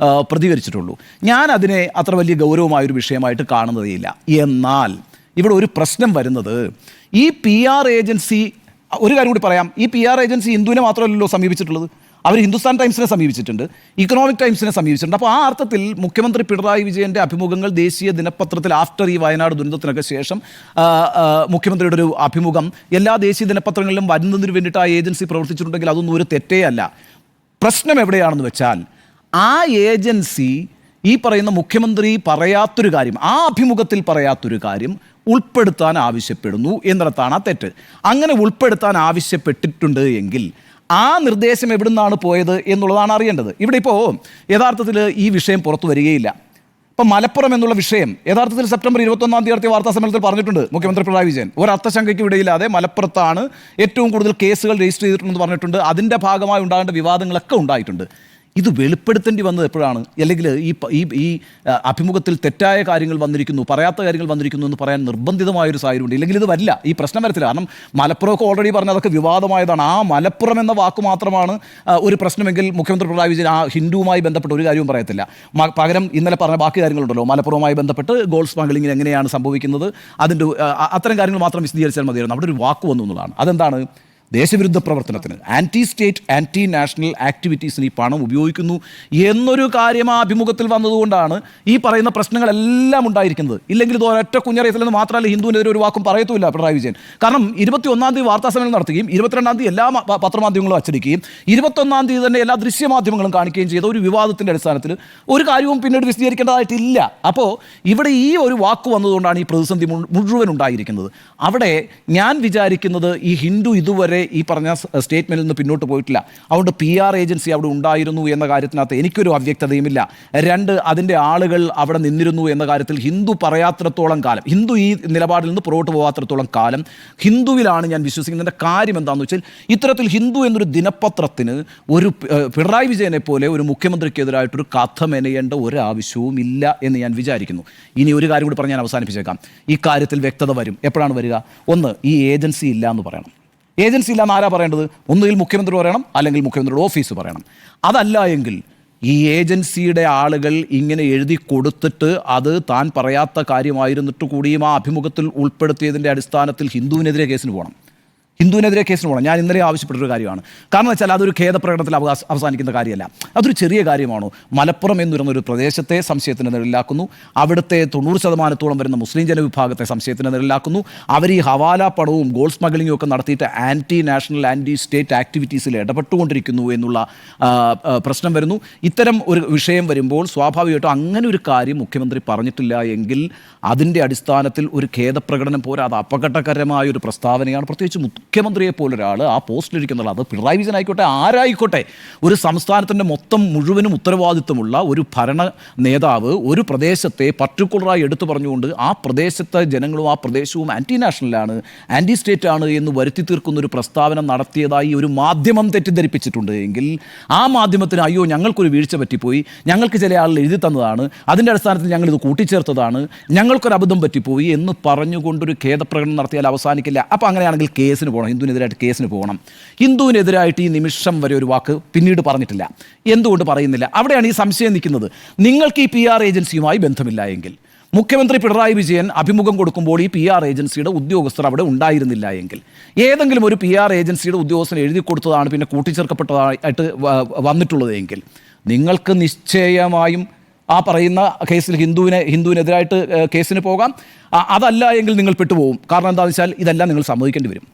പ്രതികരിച്ചിട്ടുള്ളൂ. ഞാൻ അതിനെ അത്ര വലിയ ഗൗരവമായൊരു വിഷയമായിട്ട് കാണുന്നതേയില്ല. എന്നാൽ ഇവിടെ ഒരു പ്രശ്നം വരുന്നത്, ഈ PR ഏജൻസി, ഒരു കാര്യം കൂടി പറയാം, ഈ PR ഏജൻസി ഹിന്ദുവിനെ മാത്രമല്ലല്ലോ സമീപിച്ചിട്ടുള്ളത്, അവർ ഹിന്ദുസ്ഥാൻ ടൈംസിനെ സമീപിച്ചിട്ടുണ്ട്, ഇക്കണോമിക് ടൈംസിനെ സമീപിച്ചിട്ടുണ്ട്. അപ്പോൾ ആ അർത്ഥത്തിൽ മുഖ്യമന്ത്രി പിണറായി വിജയൻ്റെ അഭിമുഖങ്ങൾ ദേശീയ ദിനപത്രത്തിൽ ആഫ്റ്റർ ഈ വയനാട് ദുരന്തത്തിനൊക്കെ ശേഷം മുഖ്യമന്ത്രിയുടെ ഒരു അഭിമുഖം എല്ലാ ദേശീയ ദിനപത്രങ്ങളിലും വരുന്നതിന് വേണ്ടിയിട്ട് ആ ഏജൻസി പ്രവർത്തിച്ചിട്ടുണ്ടെങ്കിൽ അതൊന്നും ഒരു തെറ്റേ അല്ല. പ്രശ്നം എവിടെയാണെന്ന് വെച്ചാൽ, ആ ഏജൻസി ഈ പറയുന്ന മുഖ്യമന്ത്രി പറയാത്തൊരു കാര്യം, ആ അഭിമുഖത്തിൽ പറയാത്തൊരു കാര്യം ഉൾപ്പെടുത്താൻ ആവശ്യപ്പെടുന്നു എന്നിടത്താണ് ആ തെറ്റ്. അങ്ങനെ ഉൾപ്പെടുത്താൻ ആവശ്യപ്പെട്ടിട്ടുണ്ട് എങ്കിൽ ആ നിർദ്ദേശം എവിടെ നിന്നാണ് പോയത് എന്നുള്ളതാണ് അറിയേണ്ടത്. ഇവിടെ ഇപ്പോൾ യഥാർത്ഥത്തിൽ ഈ വിഷയം പുറത്തു വരികയില്ല. ഇപ്പം മലപ്പുറം എന്നുള്ള വിഷയം യഥാർത്ഥത്തിൽ സെപ്റ്റംബർ 21 നടത്തിയ വാർത്താ സമ്മേളനത്തിൽ പറഞ്ഞിട്ടുണ്ട് മുഖ്യമന്ത്രി പിണറായി വിജയൻ. ഒരർത്ഥശങ്കയ്ക്ക് ഇടയില്ലാതെ മലപ്പുറത്താണ് ഏറ്റവും കൂടുതൽ കേസുകൾ രജിസ്റ്റർ ചെയ്തിട്ടുണ്ടെന്ന് പറഞ്ഞിട്ടുണ്ട്. അതിൻ്റെ ഭാഗമായി ഉണ്ടാകേണ്ട വിവാദങ്ങളൊക്കെ ഉണ്ടായിട്ടുണ്ട്. ഇത് വെളിപ്പെടുത്തേണ്ടി വന്നത് എപ്പോഴാണ്? അല്ലെങ്കിൽ ഈ അഭിമുഖത്തിൽ തെറ്റായ കാര്യങ്ങൾ വന്നിരിക്കുന്നു, പറയാത്ത കാര്യങ്ങൾ വന്നിരിക്കുന്നു എന്ന് പറയാൻ നിർബന്ധിതമായൊരു സാഹചര്യമുണ്ട്. ഇല്ലെങ്കിൽ ഇത് വരില്ല, ഈ പ്രശ്നം വരത്തില്ല. കാരണം മലപ്പുറമൊക്കെ ഓൾറെഡി പറഞ്ഞ അതൊക്കെ വിവാദമായതാണ്. ആ മലപ്പുറം എന്ന വാക്ക് മാത്രമാണ് ഒരു പ്രശ്നമെങ്കിൽ മുഖ്യമന്ത്രി പിണറായി വിജയൻ ആ ഹിന്ദുവുമായി ബന്ധപ്പെട്ട് ഒരു കാര്യവും പറയത്തില്ല. പകരം ഇന്നലെ പറഞ്ഞ ബാക്കി കാര്യങ്ങളുണ്ടല്ലോ, മലപ്പുറവുമായി ബന്ധപ്പെട്ട് ഗോൾഡ് സ്മഗ്ലിംഗ് എങ്ങനെയാണ് സംഭവിക്കുന്നത്, അതിൻ്റെ അത്തരം കാര്യങ്ങൾ മാത്രം വിശദീകരിച്ചാൽ മതിയായിരുന്നു. അവിടെ ഒരു വാക്ക് വന്നു എന്നുള്ളതാണ്. അതെന്താണ്? ദേശവിരുദ്ധ പ്രവർത്തനത്തിന്, ആൻറ്റി സ്റ്റേറ്റ് ആൻറ്റി നാഷണൽ ആക്ടിവിറ്റീസിന് ഈ പണം ഉപയോഗിക്കുന്നു എന്നൊരു കാര്യം ആ അഭിമുഖത്തിൽ വന്നതുകൊണ്ടാണ് ഈ പറയുന്ന പ്രശ്നങ്ങളെല്ലാം ഉണ്ടായിരിക്കുന്നത്. ഇല്ലെങ്കിൽ ഇത് ഒരൊറ്റ കുഞ്ഞറിയത്തില്ലെന്ന് മാത്രമല്ല, ഹിന്ദുവിനെതിരെ ഒരു വാക്കും പറയത്തുമില്ല പിണറായി വിജയൻ. കാരണം 21-ാം തീയതി വാർത്താസമ്മേളനം നടത്തുകയും 22-ാം തീയതി എല്ലാ പത്രമാധ്യമങ്ങളും അച്ചടിക്കുകയും 21-ാം തീയതി തന്നെ എല്ലാ ദൃശ്യമാധ്യമങ്ങളും കാണിക്കുകയും ചെയ്ത ഒരു വിവാദത്തിൻ്റെ അടിസ്ഥാനത്തിൽ ഒരു കാര്യവും പിന്നീട് വിശദീകരിക്കേണ്ടതായിട്ടില്ല. അപ്പോൾ ഇവിടെ ഈ ഒരു വാക്ക് വന്നതുകൊണ്ടാണ് ഈ പ്രതിസന്ധി മുഴുവൻ ഉണ്ടായിരിക്കുന്നത്. അവിടെ ഞാൻ വിചാരിക്കുന്നത് ഈ ഹിന്ദു ഇതുവരെ ഈ പറഞ്ഞ സ്റ്റേറ്റ്മെന്റിൽ നിന്ന് പിന്നോട്ട് പോയിട്ടില്ല. അതുകൊണ്ട് PR ഏജൻസി അവിടെ ഉണ്ടായിരുന്നു എന്ന കാര്യത്തിനകത്ത് എനിക്കൊരു അവ്യക്തതയുമില്ല. 2, അതിൻ്റെ ആളുകൾ അവിടെ നിന്നിരുന്നു എന്ന കാര്യത്തിൽ ഹിന്ദു പറയാത്തിടത്തോളം കാലം, ഹിന്ദു ഈ നിലപാടിൽ നിന്ന് പുറകോട്ട് പോകാത്തിടത്തോളം കാലം ഹിന്ദുവിലാണ് ഞാൻ വിശ്വസിക്കുന്നതിൻ്റെ കാര്യം എന്താണെന്ന് വെച്ചാൽ, ഇത്തരത്തിൽ ഹിന്ദു എന്നൊരു ദിനപത്രത്തിന് ഒരു പിണറായി വിജയനെ പോലെ ഒരു മുഖ്യമന്ത്രിക്കെതിരായിട്ടൊരു കഥ മെനയേണ്ട ഒരാവശ്യവും ഇല്ല എന്ന് ഞാൻ വിചാരിക്കുന്നു. ഇനി ഒരു കാര്യം കൂടി പറഞ്ഞ് ഞാൻ അവസാനിപ്പിച്ചേക്കാം. ഈ കാര്യത്തിൽ വ്യക്തത വരും. എപ്പോഴാണ് വരിക? ഒന്ന്, ഈ ഏജൻസി ഇല്ല എന്ന് പറയണം. ഏജൻസി ഇല്ലാന്ന് ആരാ പറയേണ്ടത്? ഒന്നുകിൽ മുഖ്യമന്ത്രി പറയണം, അല്ലെങ്കിൽ മുഖ്യമന്ത്രിയുടെ ഓഫീസ് പറയണം. അതല്ല എങ്കിൽ ഈ ഏജൻസിയുടെ ആളുകൾ ഇങ്ങനെ എഴുതി കൊടുത്തിട്ട് അത് താൻ പറയാത്ത കാര്യമായിരുന്നിട്ട് കൂടിയും ആ അഭിമുഖത്തിൽ ഉൾപ്പെടുത്തിയതിൻ്റെ അടിസ്ഥാനത്തിൽ ഹിന്ദുവിനെതിരെ കേസിന് പോകണം. ഞാൻ ഇന്നലെ ആവശ്യപ്പെട്ടൊരു കാര്യമാണ്. കാരണം വെച്ചാൽ അതൊരു ഖേദപ്രകടനത്തിൽ അവസാനിക്കുന്ന കാര്യമല്ല. അതൊരു ചെറിയ കാര്യമാണോ? മലപ്പുറം എന്ന് പറയുന്നൊരു പ്രദേശത്തെ സംശയത്തിന് നിഴലിലാക്കുന്നു. അവിടുത്തെ 90% വരുന്ന മുസ്ലിം ജനവിഭാഗത്തെ സംശയത്തിന് നിഴലിലാക്കുന്നു. അവർ ഈ ഹവാല പണവും ഗോൾഡ് സ്മഗ്ലിങ്ങും ഒക്കെ നടത്തിയിട്ട് ആൻറ്റി നാഷണൽ ആൻറ്റി സ്റ്റേറ്റ് ആക്ടിവിറ്റീസിൽ ഇടപെട്ടുകൊണ്ടിരിക്കുന്നു എന്നുള്ള പ്രശ്നം വരുന്നു. ഇത്തരം ഒരു വിഷയം വരുമ്പോൾ സ്വാഭാവികമായിട്ടും അങ്ങനെ ഒരു കാര്യം മുഖ്യമന്ത്രി പറഞ്ഞിട്ടില്ല എങ്കിൽ അതിൻ്റെ അടിസ്ഥാനത്തിൽ ഒരു ഖേദപ്രകടനം പോരാ, അത് അപകടകരമായ ഒരു പ്രസ്താവനയാണ്. പ്രത്യേകിച്ച് മുഖ്യമന്ത്രിയെ പോലൊരാൾ ആ പോസ്റ്റിലിരിക്കുന്നുള്ള, അത് പിണറായി വിജയൻ ആയിക്കോട്ടെ ആരായിക്കോട്ടെ, ഒരു സംസ്ഥാനത്തിൻ്റെ മുഴുവനും ഉത്തരവാദിത്വമുള്ള ഒരു ഭരണ നേതാവ് ഒരു പ്രദേശത്തെ പർട്ടിക്കുലറായി എടുത്തു പറഞ്ഞുകൊണ്ട് ആ പ്രദേശത്തെ ജനങ്ങളും ആ പ്രദേശവും ആൻറ്റി നാഷണലാണ്, ആൻറ്റി സ്റ്റേറ്റ് ആണ് എന്ന് വരുത്തി തീർക്കുന്ന ഒരു പ്രസ്താവന നടത്തിയതായി ഒരു മാധ്യമം തെറ്റിദ്ധരിപ്പിച്ചിട്ടുണ്ട് എങ്കിൽ ആ മാധ്യമത്തിന് അയ്യോ ഞങ്ങൾക്കൊരു വീഴ്ച പറ്റിപ്പോയി, ഞങ്ങൾക്ക് ചില ആളുകൾ എഴുതി തന്നതാണ്, അതിൻ്റെ അടിസ്ഥാനത്തിൽ ഞങ്ങളിത് കൂട്ടിച്ചേർത്തതാണ്, ഞങ്ങൾക്കൊരു അബദ്ധം പറ്റിപ്പോയി എന്ന് പറഞ്ഞുകൊണ്ടൊരു ഖേദപ്രകടനം നടത്തിയാൽ അവസാനിക്കില്ല. അപ്പോൾ അങ്ങനെയാണെങ്കിൽ കേസിന് പോകണം, ഹിന്ദുവിനെതിരായിട്ട് കേസിന് പോകണം. ഹിന്ദുവിനെതിരായിട്ട് ഈ നിമിഷം വരെ ഒരു വാക്ക് പിന്നീട് പറഞ്ഞിട്ടില്ല. എന്തുകൊണ്ട് പറയുന്നില്ല? അവിടെയാണ് ഈ സംശയം നിൽക്കുന്നത്. നിങ്ങൾക്ക് ഈ PR ഏജൻസിയുമായി ബന്ധമില്ല എങ്കിൽ, മുഖ്യമന്ത്രി പിണറായി വിജയൻ അഭിമുഖം കൊടുക്കുമ്പോൾ ഈ PR ഏജൻസിയുടെ ഉദ്യോഗസ്ഥർ അവിടെ ഉണ്ടായിരുന്നില്ല എങ്കിൽ, ഏതെങ്കിലും ഒരു PR ഏജൻസിയുടെ ഉദ്യോഗസ്ഥൻ എഴുതി കൊടുത്തതാണ് പിന്നെ കൂട്ടിച്ചേർക്കപ്പെട്ടതായിട്ട് വന്നിട്ടുള്ളതെങ്കിൽ, നിങ്ങൾക്ക് നിശ്ചയമായും ആ പറയുന്ന കേസിൽ ഹിന്ദുവിനെതിരായിട്ട് കേസിന് പോകാം. അതല്ല എങ്കിൽ നിങ്ങൾ പെട്ടുപോകും. കാരണം എന്താണെന്ന് വെച്ചാൽ ഇതെല്ലാം നിങ്ങൾ സമ്മതിക്കേണ്ടി വരും.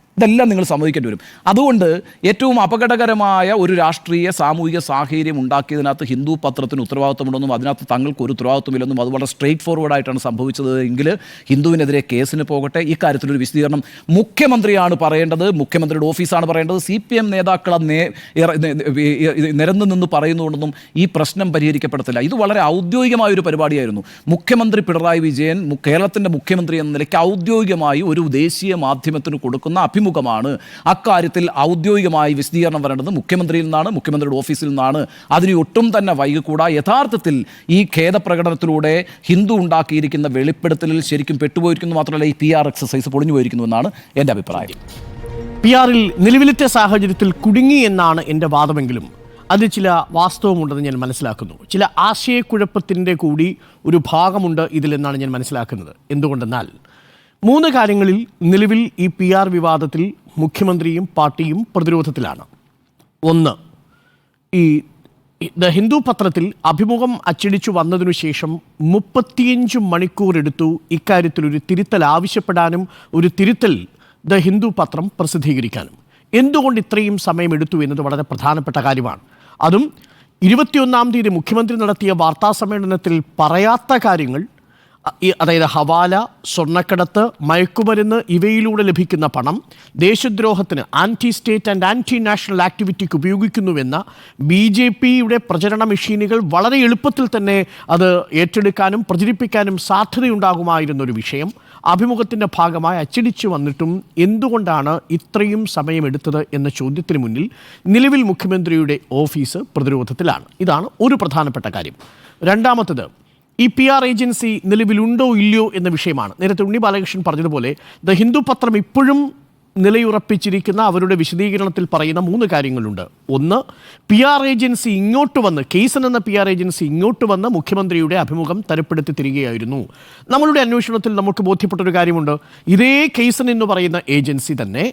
അതുകൊണ്ട് ഏറ്റവും അപകടകരമായ ഒരു രാഷ്ട്രീയ സാമൂഹിക സാഹചര്യം ഉണ്ടാക്കിയതിനകത്ത് ഹിന്ദു പത്രത്തിന് ഉത്തരവാദിത്വമുണ്ടെന്നും അതിനകത്ത് തങ്ങൾക്ക് ഒരു ഉത്തരവാദിത്വമില്ലെന്നും അത് വളരെ സ്ട്രെയിറ്റ് ഫോർവേഡായിട്ടാണ് സംഭവിച്ചത് എങ്കിൽ ഹിന്ദുവിനെതിരെ കേസിന് പോകട്ടെ. ഈ കാര്യത്തിലൊരു വിശദീകരണം മുഖ്യമന്ത്രിയാണ് പറയേണ്ടത്, മുഖ്യമന്ത്രിയുടെ ഓഫീസാണ് പറയേണ്ടത്. CPM നേതാക്കൾ നിരന്നു നിന്ന് പറയുന്നുകൊണ്ടൊന്നും ഈ പ്രശ്നം പരിഹരിക്കപ്പെടത്തില്ല. ഇത് വളരെ ഔദ്യോഗികമായൊരു പരിപാടിയായിരുന്നു. മുഖ്യമന്ത്രി പിണറായി വിജയൻ കേരളത്തിൻ്റെ മുഖ്യമന്ത്രി എന്ന നിലയ്ക്ക് ഔദ്യോഗികമായി ഒരു ദേശീയ മാധ്യമത്തിന് കൊടുക്കുന്ന അഭിമുഖമാണ്. അക്കാര്യത്തിൽ ഔദ്യോഗികമായി വിശദീകരണം വരേണ്ടത് മുഖ്യമന്ത്രിയിൽ നിന്നാണ്, മുഖ്യമന്ത്രിയുടെ ഓഫീസിൽ നിന്നാണ്. അതിന് ഒട്ടും തന്നെ വൈകിക്കൂടാ. യഥാർത്ഥത്തിൽ ഈ ഖേദപ്രകടനത്തിലൂടെ ഹിന്ദു ഉണ്ടാക്കിയിരിക്കുന്ന വെളിപ്പെടുത്തലിൽ ശരിക്കും പെട്ടുപോയിരിക്കുന്നു. മാത്രമല്ല ഈ PR എക്സസൈസ് പൊളിഞ്ഞു പോയിരിക്കുന്നു എന്നാണ് എൻ്റെ അഭിപ്രായം. PR-ൽ നിലവിലത്തെ സാഹചര്യത്തിൽ കുടുങ്ങി എന്നാണ് എൻ്റെ വാദമെങ്കിലും അതിൽ ചില വാസ്തവമുണ്ടെന്ന് ഞാൻ മനസ്സിലാക്കുന്നു. ചില ആശയക്കുഴപ്പത്തിൻ്റെ കൂടി ഒരു ഭാഗമുണ്ട് ഇതിലെന്നാണ് ഞാൻ മനസ്സിലാക്കുന്നത്. എന്തുകൊണ്ടെന്നാൽ 3 കാര്യങ്ങളിൽ നിലവിൽ ഈ PR വിവാദത്തിൽ മുഖ്യമന്ത്രിയും പാർട്ടിയും പ്രതിരോധത്തിലാണ്. ഒന്ന്, ഈ ദ ഹിന്ദു പത്രത്തിൽ അഭിമുഖം അച്ചടിച്ചു വന്നതിനു ശേഷം 35 മണിക്കൂർ എടുത്തു ഇക്കാര്യത്തിലൊരു തിരുത്തൽ ആവശ്യപ്പെടാനും ഒരു തിരുത്തൽ ദ ഹിന്ദു പത്രം പ്രസിദ്ധീകരിക്കാനും. എന്തുകൊണ്ട് ഇത്രയും സമയമെടുത്തു എന്നത് വളരെ പ്രധാനപ്പെട്ട കാര്യമാണ്. അതും 21-ാം തീയതി മുഖ്യമന്ത്രി നടത്തിയ വാർത്താ സമ്മേളനത്തിൽ പറയാത്ത കാര്യങ്ങൾ, അതായത് ഹവാല, സ്വർണ്ണക്കടത്ത്, മയക്കുമരുന്ന് ഇവയിലൂടെ ലഭിക്കുന്ന പണം ദേശദ്രോഹത്തിന്, anti state and anti national ആക്ടിവിറ്റിക്ക് ഉപയോഗിക്കുന്നുവെന്ന BJPയുടെ പ്രചരണ മെഷീനുകൾ വളരെ എളുപ്പത്തിൽ തന്നെ അത് ഏറ്റെടുക്കാനും പ്രചരിപ്പിക്കാനും സാധ്യതയുണ്ടാകുമായിരുന്നൊരു വിഷയം. അഭിമുഖത്തിൻ്റെ ഭാഗമായി അച്ചടിച്ചു വന്നിട്ടും എന്തുകൊണ്ടാണ് ഇത്രയും സമയമെടുത്തത് എന്ന ചോദ്യത്തിന് മുന്നിൽ നിലവിൽ മുഖ്യമന്ത്രിയുടെ ഓഫീസ് പ്രതിരോധത്തിലാണ്. ഇതാണ് ഒരു പ്രധാനപ്പെട്ട കാര്യം. രണ്ടാമത്തത്, ഈ PR ഏജൻസി നിലവിലുണ്ടോ ഇല്ലയോ എന്ന വിഷയമാണ്. നേരത്തെ ഉണ്ണി ബാലകൃഷ്ണൻ പറഞ്ഞതുപോലെ ദ ഹിന്ദു പത്രം ഇപ്പോഴും നിലയുറപ്പിച്ചിരിക്കുന്ന അവരുടെ വിശദീകരണത്തിൽ പറയുന്ന 3 കാര്യങ്ങളുണ്ട്. ഒന്ന്, PR ഏജൻസി ഇങ്ങോട്ട് വന്ന്, കേസൻ എന്ന PR ഏജൻസി ഇങ്ങോട്ട് വന്ന് മുഖ്യമന്ത്രിയുടെ അഭിമുഖം തരപ്പെടുത്തി തരികയായിരുന്നു. നമ്മളുടെ അന്വേഷണത്തിൽ നമുക്ക് ബോധ്യപ്പെട്ടൊരു കാര്യമുണ്ട്. ഇതേ കേസൻ എന്ന് പറയുന്ന ഏജൻസി തന്നെ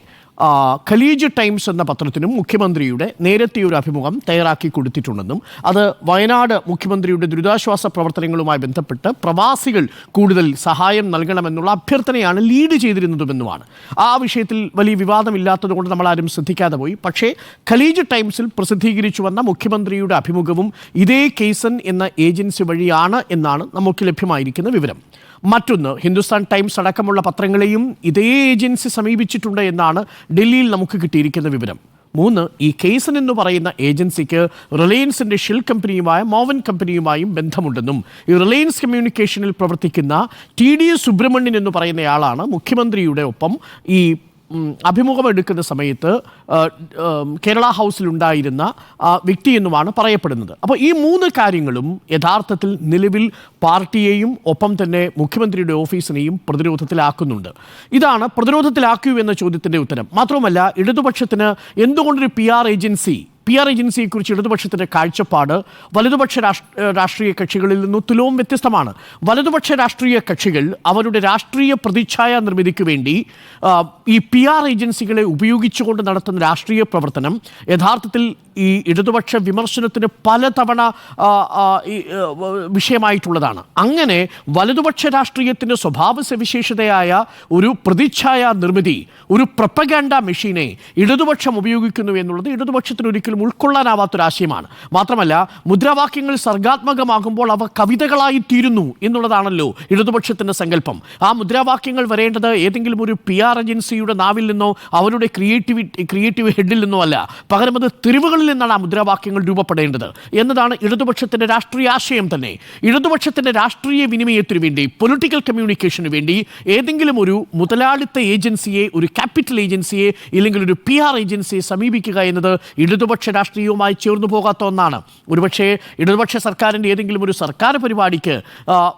ഖലീജ് ടൈംസ് എന്ന പത്രത്തിനും മുഖ്യമന്ത്രിയുടെ നേരത്തെ ഒരു അഭിമുഖം തയ്യാറാക്കി കൊടുത്തിട്ടുണ്ടെന്നും അത് വയനാട് മുഖ്യമന്ത്രിയുടെ ദുരിതാശ്വാസ പ്രവർത്തനങ്ങളുമായി ബന്ധപ്പെട്ട് പ്രവാസികൾ കൂടുതൽ സഹായം നൽകണമെന്നുള്ള അഭ്യർത്ഥനയാണ് ലീഡ് ചെയ്തിരുന്നതുമെന്നുമാണ്. ആ വിഷയത്തിൽ വലിയ വിവാദമില്ലാത്തതുകൊണ്ട് നമ്മളാരും ശ്രദ്ധിക്കാതെ പോയി. പക്ഷേ ഖലീജ് ടൈംസിൽ പ്രസിദ്ധീകരിച്ചു വന്ന മുഖ്യമന്ത്രിയുടെ അഭിമുഖവും ഇതേ കേസൻ എന്ന ഏജൻസി വഴിയാണ് എന്നാണ് നമുക്ക് ലഭ്യമായിരിക്കുന്ന വിവരം. മറ്റൊന്ന്, ഹിന്ദുസ്ഥാൻ ടൈംസ് അടക്കമുള്ള പത്രങ്ങളെയും ഇതേ ഏജൻസി സമീപിച്ചിട്ടുണ്ട് എന്നാണ് ഡൽഹിയിൽ നമുക്ക് കിട്ടിയിരിക്കുന്ന വിവരം. 3, ഈ കേസൻ എന്ന് പറയുന്ന ഏജൻസിക്ക് റിലയൻസിൻ്റെ ഷിൽ കമ്പനിയുമായ മോവൻ കമ്പനിയുമായും ബന്ധമുണ്ടെന്നും ഈ റിലയൻസ് കമ്മ്യൂണിക്കേഷനിൽ പ്രവർത്തിക്കുന്ന TD സുബ്രഹ്മണ്യൻ എന്ന് പറയുന്നയാളാണ് മുഖ്യമന്ത്രിയുടെ ഒപ്പം ഈ അഭിമുഖം എടുക്കുന്ന സമയത്ത് കേരള ഹൗസിലുണ്ടായിരുന്ന വ്യക്തി എന്നുമാണ് പറയപ്പെടുന്നത്. അപ്പോൾ ഈ 3 കാര്യങ്ങളും യഥാർത്ഥത്തിൽ നിലവിൽ പാർട്ടിയെയും ഒപ്പം തന്നെ മുഖ്യമന്ത്രിയുടെ ഓഫീസിനെയും പ്രതിരോധത്തിലാക്കുന്നുണ്ട്. ഇതാണ് പ്രതിരോധത്തിലാക്കൂ എന്ന ചോദ്യത്തിൻ്റെ ഉത്തരം. മാത്രവുമല്ല, ഇടതുപക്ഷത്തിന് എന്തുകൊണ്ടൊരു PR ഏജൻസിയെക്കുറിച്ച് ഇടതുപക്ഷത്തിൻ്റെ കാഴ്ചപ്പാട് വലതുപക്ഷ രാഷ്ട്രീയ കക്ഷികളിൽ നിന്ന് തുലവും വ്യത്യസ്തമാണ്. വലതുപക്ഷ രാഷ്ട്രീയ കക്ഷികൾ അവരുടെ രാഷ്ട്രീയ പ്രതിച്ഛായ നിർമ്മിതിക്ക് വേണ്ടി ഈ PR ഏജൻസികളെ ഉപയോഗിച്ചുകൊണ്ട് നടത്തുന്ന രാഷ്ട്രീയ പ്രവർത്തനം യഥാർത്ഥത്തിൽ ഈ ഇടതുപക്ഷ വിമർശനത്തിന് പലതവണ വിഷയമായിട്ടുള്ളതാണ്. അങ്ങനെ വലതുപക്ഷ രാഷ്ട്രീയത്തിൻ്റെ സ്വഭാവ സവിശേഷതയായ ഒരു പ്രതിച്ഛായ നിർമ്മിതി, ഒരു പ്രൊപ്പഗാൻഡ മെഷീനെ ഇടതുപക്ഷം ഉപയോഗിക്കുന്നു എന്നുള്ളത് ഇടതുപക്ഷത്തിന് ഒരിക്കലും ഉൾക്കൊള്ളാനാവാത്തൊരാശയമാണ്. മാത്രമല്ല, മുദ്രാവാക്യങ്ങൾ സർഗാത്മകമാകുമ്പോൾ അവ കവിതകളായി തീരുന്നു എന്നുള്ളതാണല്ലോ ഇടതുപക്ഷത്തിൻ്റെ സങ്കല്പം. ആ മുദ്രാവാക്യങ്ങൾ വരേണ്ടത് ഏതെങ്കിലും ഒരു PR ഏജൻസിയുടെ നാവിൽ നിന്നോ അവരുടെ ക്രിയേറ്റീവ് ഹെഡിൽ നിന്നോ അല്ല, പകരം അത് തെരുവുകളിൽ നിന്നാണ് ആ മുദ്രാവാക്യങ്ങൾ രൂപപ്പെടേണ്ടത് എന്നതാണ് ഇടതുപക്ഷത്തിൻ്റെ രാഷ്ട്രീയ ആശയം തന്നെ. ഇടതുപക്ഷത്തിൻ്റെ രാഷ്ട്രീയ വിനിമയത്തിന് വേണ്ടി, പൊളിറ്റിക്കൽ കമ്മ്യൂണിക്കേഷന് വേണ്ടി ഏതെങ്കിലും ഒരു മുതലാളിത്ത ഏജൻസിയെ, ഒരു ക്യാപിറ്റൽ ഏജൻസിയെ ഇല്ലെങ്കിൽ ഒരു PR ഏജൻസിയെ സമീപിക്കുക എന്നത് ഇടതുപക്ഷ രാഷ്ട്രീയവുമായി ചേർന്നു പോകാത്ത ഒന്നാണ്. ഒരുപക്ഷേ ഇടതുപക്ഷ സർക്കാരിൻ്റെ ഏതെങ്കിലും ഒരു സർക്കാർ പരിപാടിക്ക്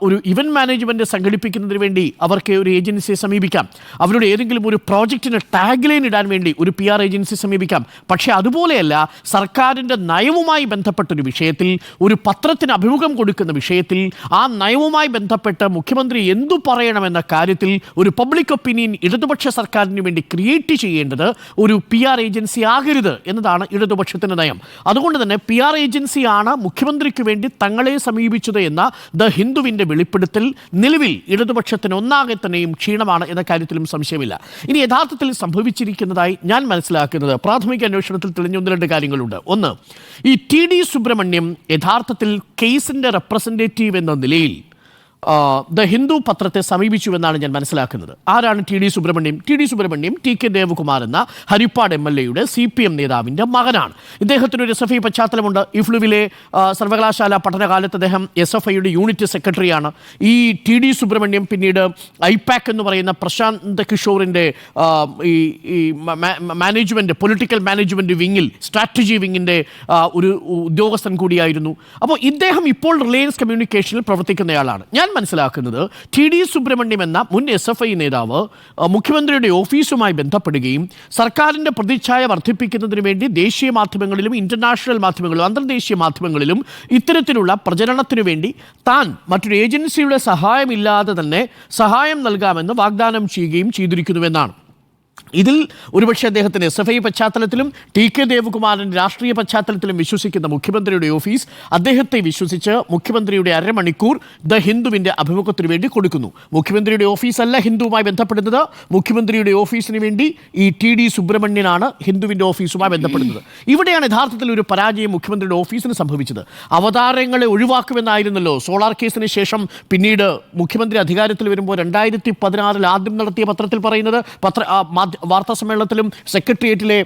ഒരു ഇവന്റ് മാനേജ്മെൻറ്റ് സംഘടിപ്പിക്കുന്നതിന് വേണ്ടി അവർക്ക് ഒരു ഏജൻസിയെ സമീപിക്കാം. അവരുടെ ഏതെങ്കിലും ഒരു പ്രോജക്റ്റിന് ടാഗ് ലൈൻ ഇടാൻ വേണ്ടി ഒരു PR ഏജൻസി സമീപിക്കാം. പക്ഷേ അതുപോലെയല്ല, സർക്കാരിൻ്റെ നയവുമായി ബന്ധപ്പെട്ടൊരു വിഷയത്തിൽ, ഒരു പത്രത്തിന് അഭിമുഖം കൊടുക്കുന്ന വിഷയത്തിൽ, ആ നയവുമായി ബന്ധപ്പെട്ട് മുഖ്യമന്ത്രി എന്തു പറയണമെന്ന കാര്യത്തിൽ ഒരു പബ്ലിക് ഒപ്പീനിയൻ ഇടതുപക്ഷ സർക്കാരിന് വേണ്ടി ക്രിയേറ്റ് ചെയ്യേണ്ടത് ഒരു PR ഏജൻസി ആകരുത് എന്നതാണ് ഇടതുപക്ഷത്തിൻ്റെ നയം. അതുകൊണ്ട് തന്നെ PR ഏജൻസിയാണ് മുഖ്യമന്ത്രിക്ക് വേണ്ടി തങ്ങളെ സമീപിച്ചത് എന്ന ദ ഹിന്ദുവിൻ്റെ വെളിപ്പെടുത്തൽ നിലവിൽ ഇടതുപക്ഷത്തിന് ഒന്നാകെ തന്നെയും ക്ഷീണമാണ് എന്ന കാര്യത്തിലും സംശയമില്ല. ഇനി യഥാർത്ഥത്തിൽ സംഭവിച്ചിരിക്കുന്നതായി ഞാൻ മനസ്സിലാക്കുന്നത് പ്രാഥമിക അന്വേഷണത്തിൽ തെളിഞ്ഞ 1-2 കാര്യങ്ങളുണ്ട്. ഒന്ന്, ഈ TD സുബ്രഹ്മണ്യം യഥാർത്ഥത്തിൽ കേസിൻ്റെ റെപ്രസെൻറ്റേറ്റീവ് എന്ന നിലയിൽ ദ ഹിന്ദു പത്രത്തെ സമീപിച്ചുവെന്നാണ് ഞാൻ മനസ്സിലാക്കുന്നത്. ആരാണ് TD Subrahmanyam? TD Subrahmanyam TK Devakumar എന്ന ഹരിപ്പാട് MLA-യുടെ CPM നേതാവിൻ്റെ മകനാണ്. ഇദ്ദേഹത്തിനൊരു SFI പശ്ചാത്തലമുണ്ട്. ഇഫ്ലുവിലെ സർവകലാശാല പഠനകാലത്ത് അദ്ദേഹം SFIയുടെ യൂണിറ്റ് സെക്രട്ടറിയാണ്. ഈ TD സുബ്രഹ്മണ്യം പിന്നീട് IPAC എന്ന് പറയുന്ന പ്രശാന്ത് കിഷോറിൻ്റെ ഈ മാനേജ്മെൻറ്റ്, പൊളിറ്റിക്കൽ മാനേജ്മെൻറ്റ് വിങ്ങിൽ, സ്ട്രാറ്റജി വിങ്ങിൻ്റെ ഒരു ഉദ്യോഗസ്ഥൻ കൂടിയായിരുന്നു. അപ്പോൾ ഇദ്ദേഹം ഇപ്പോൾ റിലയൻസ് കമ്മ്യൂണിക്കേഷനിൽ പ്രവർത്തിക്കുന്നയാളാണ്. ഞാൻ മനസ്സിലാക്കുന്നത് TD സുബ്രഹ്മണ്യം എന്ന മുൻ SFI നേതാവ് മുഖ്യമന്ത്രിയുടെ ഓഫീസുമായി ബന്ധപ്പെടുകയും സർക്കാരിൻ്റെ പ്രതിച്ഛായ വർദ്ധിപ്പിക്കുന്നതിന് വേണ്ടി ദേശീയ മാധ്യമങ്ങളിലും ഇൻ്റർനാഷണൽ മാധ്യമങ്ങളിലും അന്തർദേശീയ മാധ്യമങ്ങളിലും ഇത്തരത്തിലുള്ള പ്രചരണത്തിനു വേണ്ടി താൻ മറ്റൊരു ഏജൻസിയുടെ സഹായമില്ലാതെ തന്നെ സഹായം നൽകാമെന്ന് വാഗ്ദാനം ചെയ്യുകയും ചെയ്തിരിക്കുന്നുവെന്നാണ്. ഇതിൽ ഒരുപക്ഷെ അദ്ദേഹത്തിൻ്റെ SFI പശ്ചാത്തലത്തിലും TK ദേവകുമാറിൻ്റെ രാഷ്ട്രീയ പശ്ചാത്തലത്തിലും വിശ്വസിക്കുന്ന മുഖ്യമന്ത്രിയുടെ ഓഫീസ് അദ്ദേഹത്തെ വിശ്വസിച്ച് മുഖ്യമന്ത്രിയുടെ അരമണിക്കൂർ ദ ഹിന്ദുവിൻ്റെ അഭിമുഖത്തിന് വേണ്ടി കൊടുക്കുന്നു. മുഖ്യമന്ത്രിയുടെ ഓഫീസല്ല ഹിന്ദുവുമായി ബന്ധപ്പെടുന്നത്, മുഖ്യമന്ത്രിയുടെ ഓഫീസിന് വേണ്ടി ഈ TD സുബ്രഹ്മണ്യനാണ് ഹിന്ദുവിൻ്റെ ഓഫീസുമായി ബന്ധപ്പെടുന്നത്. ഇവിടെയാണ് യഥാർത്ഥത്തിൽ ഒരു പരാജയം മുഖ്യമന്ത്രിയുടെ ഓഫീസിന് സംഭവിച്ചത്. അവതാരങ്ങളെ ഒഴിവാക്കുമെന്നായിരുന്നല്ലോ സോളാർ കേസിന് ശേഷം പിന്നീട് മുഖ്യമന്ത്രി അധികാരത്തിൽ വരുമ്പോൾ 2016 ആദ്യം നടത്തിയ പത്രത്തിൽ പറയുന്നത്, വാർത്താ സമ്മേളനത്തിലും സെക്രട്ടേറിയറ്റിലെ